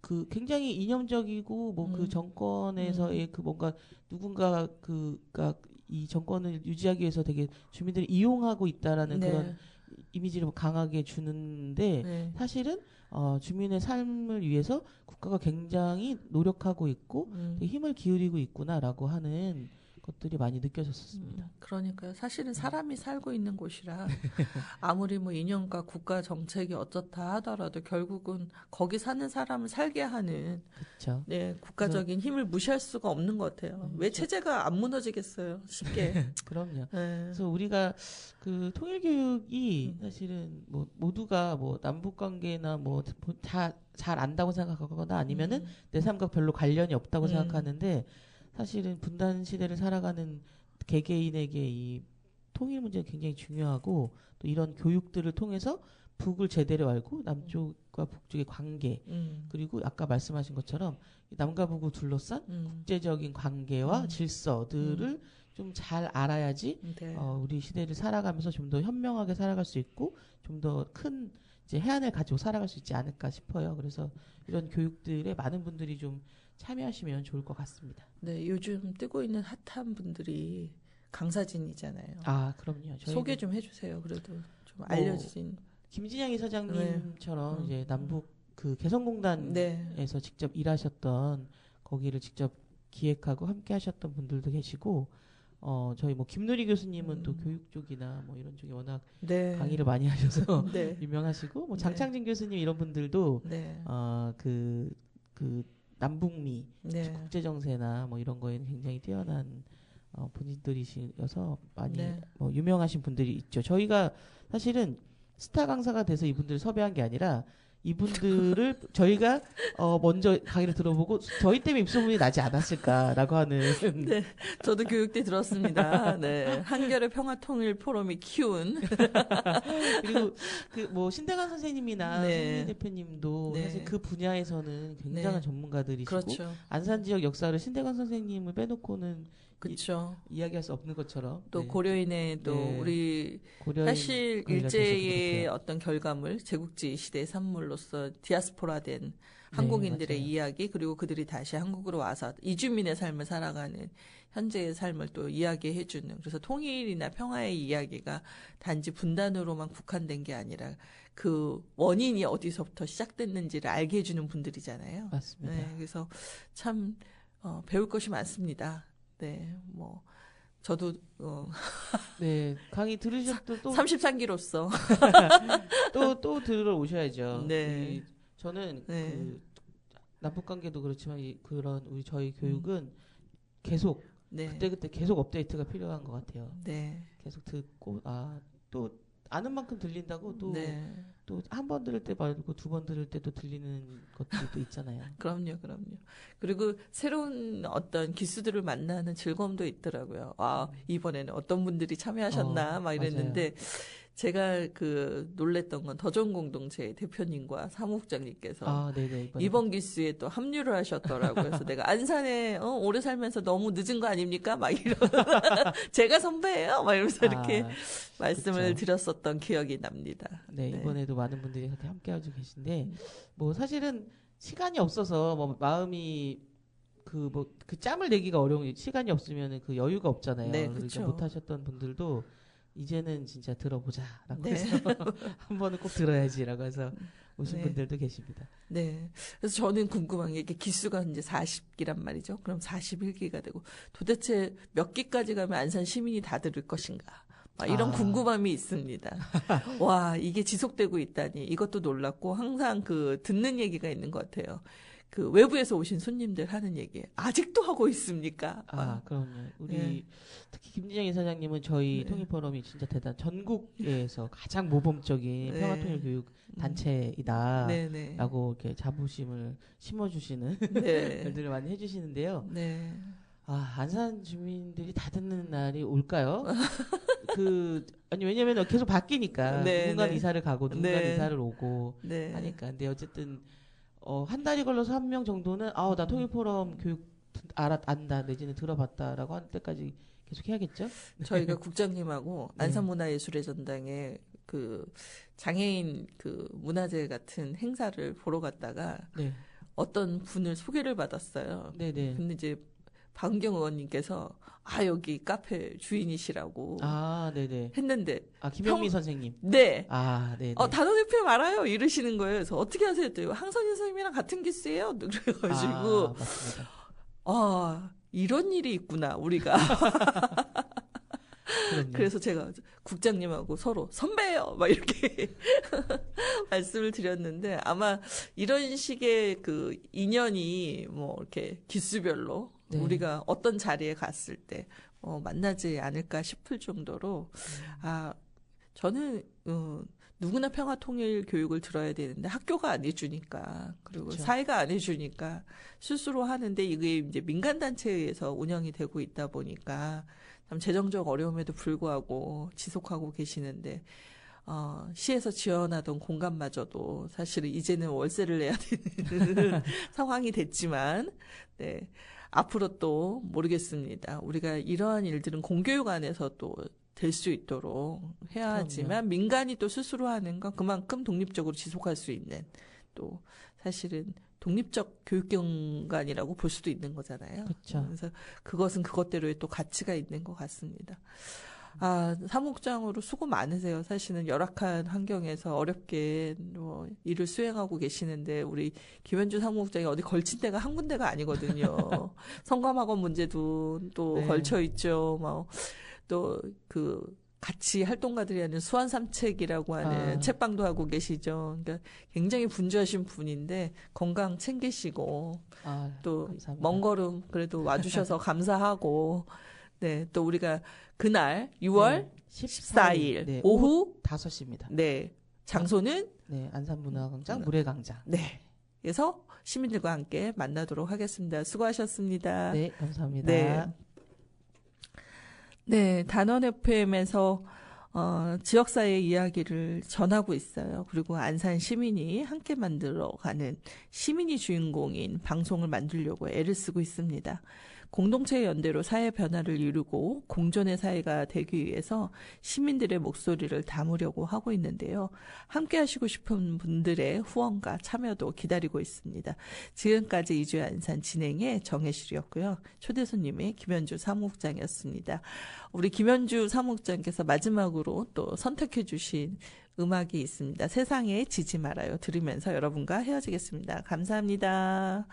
그 굉장히 이념적이고 뭐 그 정권에서의 그 뭔가 누군가 그가 이 정권을 유지하기 위해서 되게 주민들이 이용하고 있다라는 네. 그런 이미지를 강하게 주는데 네. 사실은 주민의 삶을 위해서 국가가 굉장히 노력하고 있고 되게 힘을 기울이고 있구나라고 하는 것들이 많이 느껴졌습니다. 그러니까요. 사실은 사람이 살고 있는 곳이라 아무리 뭐 이념과 국가 정책이 어떻다 하더라도 결국은 거기 사는 사람을 살게 하는 그렇죠. 네, 국가적인 힘을 무시할 수가 없는 것 같아요. 왜 체제가 안 무너지겠어요? 쉽게. 그럼요. 네. 그래서 우리가 그 통일교육이 사실은 뭐 모두가 뭐 남북 관계나 뭐 다 잘 안다고 생각하거나 아니면은 내 삶과 별로 관련이 없다고 생각하는데 사실은 분단 시대를 살아가는 개개인에게 이 통일 문제는 굉장히 중요하고 또 이런 교육들을 통해서 북을 제대로 알고 남쪽과 북쪽의 관계 그리고 아까 말씀하신 것처럼 남과 북을 둘러싼 국제적인 관계와 질서들을 좀 잘 알아야지 네. 우리 시대를 살아가면서 좀 더 현명하게 살아갈 수 있고 좀 더 큰 이제 해안을 가지고 살아갈 수 있지 않을까 싶어요. 그래서 이런 교육들에 많은 분들이 좀 참여하시면 좋을 것 같습니다. 네, 요즘 뜨고 있는 핫한 분들이 강사진이잖아요. 그럼요. 소개 좀 해주세요. 그래도 좀 알려진. 김진양 이사장님처럼 네. 이제 남북 그 개성공단에서 직접 일하셨던 거기를 직접 기획하고 함께 하셨던 분들도 계시고 저희 뭐 김누리 교수님은 또 교육 쪽이나 뭐 이런 쪽에 워낙 강의를 많이 하셔서 유명하시고 뭐 장창진 교수님 이런 분들도 그 남북미 국제 정세나 뭐 이런 거에는 굉장히 뛰어난 분들이셔서 많이 뭐 유명하신 분들이 있죠. 저희가 사실은 스타 강사가 돼서 이분들을 섭외한 게 아니라 이분들을 저희가 먼저 강의를 들어보고 저희 때문에 입소문이 나지 않았을까라고 하는. 네, 저도 교육때 들었습니다. 네, 한겨레 평화통일 포럼이 키운. 그리고 그 뭐 신대관 선생님이나 손미 대표님도 사실 그 분야에서는 굉장한 전문가들이시고 그렇죠. 안산 지역 역사를 신대관 선생님을 빼놓고는 그렇죠. 이야기할 수 없는 것처럼 또 고려인의 또 우리 사실 일제의 어떤 결과물 제국주의 시대의 산물로서 디아스포라된 한국인들의 이야기 그리고 그들이 다시 한국으로 와서 이주민의 삶을 살아가는 현재의 삶을 또 이야기해주는 그래서 통일이나 평화의 이야기가 단지 분단으로만 국한된 게 아니라 그 원인이 어디서부터 시작됐는지를 알게 해주는 분들이잖아요. 맞습니다. 네, 그래서 참 배울 것이 많습니다. 네, 뭐 저도 네, 강의 들으셨도 또 33기로서 또 들으러 오셔야죠. 네. 저는 네. 그 남북 관계도 그렇지만 그런 저희 교육은 계속 네. 그때 계속 업데이트가 필요한 것 같아요. 네. 계속 듣고 또 아는 만큼 들린다고 또 네. 한 번 들을 때 말고 두 번 들을 때도 들리는 것들도 있잖아요. 그럼요. 그리고 새로운 어떤 기수들을 만나는 즐거움도 있더라고요. 이번에는 어떤 분들이 참여하셨나 막 이랬는데 맞아요. 제가 놀랬던 건 더 좋은 공동체 대표님과 사무국장님께서 네네, 이번 기수에 또 합류를 하셨더라고요. 그래서 내가 안산에 오래 살면서 너무 늦은 거 아닙니까? 막 제가 선배예요. 막 이러면서 이렇게 말씀을 드렸었던 기억이 납니다. 네, 이번에도 많은 분들이 함께하고 계신데 뭐 사실은 시간이 없어서 뭐 마음이 그 짬을 내기가 어려운 시간이 없으면 그 여유가 없잖아요. 네, 그러니까 그렇죠. 못하셨던 분들도 이제는 진짜 들어보자라고 해서 한 번은 꼭 들어야지라고 해서 오신 분들도 계십니다. 네. 그래서 저는 궁금한 게 이게 기수가 이제 40기란 말이죠. 그럼 41기가 되고 도대체 몇 기까지 가면 안산 시민이 다 들을 것인가? 이런 궁금함이 있습니다. 와, 이게 지속되고 있다니 이것도 놀랍고 항상 듣는 얘기가 있는 것 같아요. 외부에서 오신 손님들 하는 얘기 아직도 하고 있습니까? 그럼요. 우리 특히 김진영 이사장님은 저희 통일포럼이 진짜 전국에서 가장 모범적인 평화통일교육 단체이다라고 이렇게 자부심을 심어주시는 말들을 많이 해주시는데요. 네. 안산 주민들이 다 듣는 날이 올까요? 왜냐면 계속 바뀌니까 누군가는 이사를 가고 누군가는 이사를 오고 하니까. 근데 어쨌든 한 달이 걸려서 한 명 정도는 나 통일포럼 교육 안다 내지는 들어봤다라고 할 때까지 계속 해야겠죠? 저희가 국장님하고 안산문화예술의 전당에 장애인 문화제 같은 행사를 보러 갔다가 어떤 분을 소개를 받았어요. 네네. 근데 이제 박은경 의원님께서 여기 카페 주인이시라고 네네. 했는데 김영미 선생님. 네. 네네. 단원 FM 알아요 이러시는 거예요. 그래서 어떻게 하세요? 황선희 선생님이랑 같은 기수예요. 그래가지고 맞습니다. 이런 일이 있구나 우리가. 그래서 제가 국장님하고 서로 선배예요 막 이렇게 말씀을 드렸는데 아마 이런 식의 인연이 이렇게 기수별로 우리가 어떤 자리에 갔을 때 만나지 않을까 싶을 정도로 저는 누구나 평화통일 교육을 들어야 되는데 학교가 안 해주니까 그리고 그렇죠. 사회가 안 해주니까 스스로 하는데 이게 이제 민간단체에 의해서 운영이 되고 있다 보니까 참 재정적 어려움에도 불구하고 지속하고 계시는데 시에서 지원하던 공간마저도 사실은 이제는 월세를 내야 되는 상황이 됐지만 앞으로 또 모르겠습니다. 우리가 이러한 일들은 공교육 안에서 또 될 수 있도록 해야 하지만 민간이 또 스스로 하는 건 그만큼 독립적으로 지속할 수 있는 또 사실은 독립적 교육기관이라고 볼 수도 있는 거잖아요. 그렇죠. 그래서 그것은 그것대로의 또 가치가 있는 것 같습니다. 사무국장으로 수고 많으세요. 사실은 열악한 환경에서 어렵게 일을 수행하고 계시는데 우리 김현주 사무국장이 어디 걸친 데가 한 군데가 아니거든요. 성감학원 문제도 또 걸쳐 있죠. 또 같이 활동가들이 하는 수완삼책이라고 하는 책방도 하고 계시죠. 그러니까 굉장히 분주하신 분인데 건강 챙기시고 또 먼 걸음 그래도 와주셔서 감사하고 또 우리가 그날 6월 14일 오후 5시입니다. 장소는 안산문화광장 물회광장. 그래서 시민들과 함께 만나도록 하겠습니다. 수고하셨습니다. 네, 감사합니다. 단원 FM에서 지역사회의 이야기를 전하고 있어요. 그리고 안산 시민이 함께 만들어가는 시민이 주인공인 방송을 만들려고 애를 쓰고 있습니다. 공동체 연대로 사회 변화를 이루고 공존의 사회가 되기 위해서 시민들의 목소리를 담으려고 하고 있는데요. 함께 하시고 싶은 분들의 후원과 참여도 기다리고 있습니다. 지금까지 이주의 안산 진행의 정혜실이었고요. 초대 손님이 김현주 사무국장이었습니다. 우리 김현주 사무국장께서 마지막으로 또 선택해 주신 음악이 있습니다. 세상에 지지 말아요. 들으면서 여러분과 헤어지겠습니다. 감사합니다.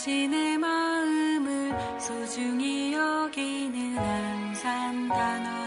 당신의 마음을 소중히 여기는 항상 단어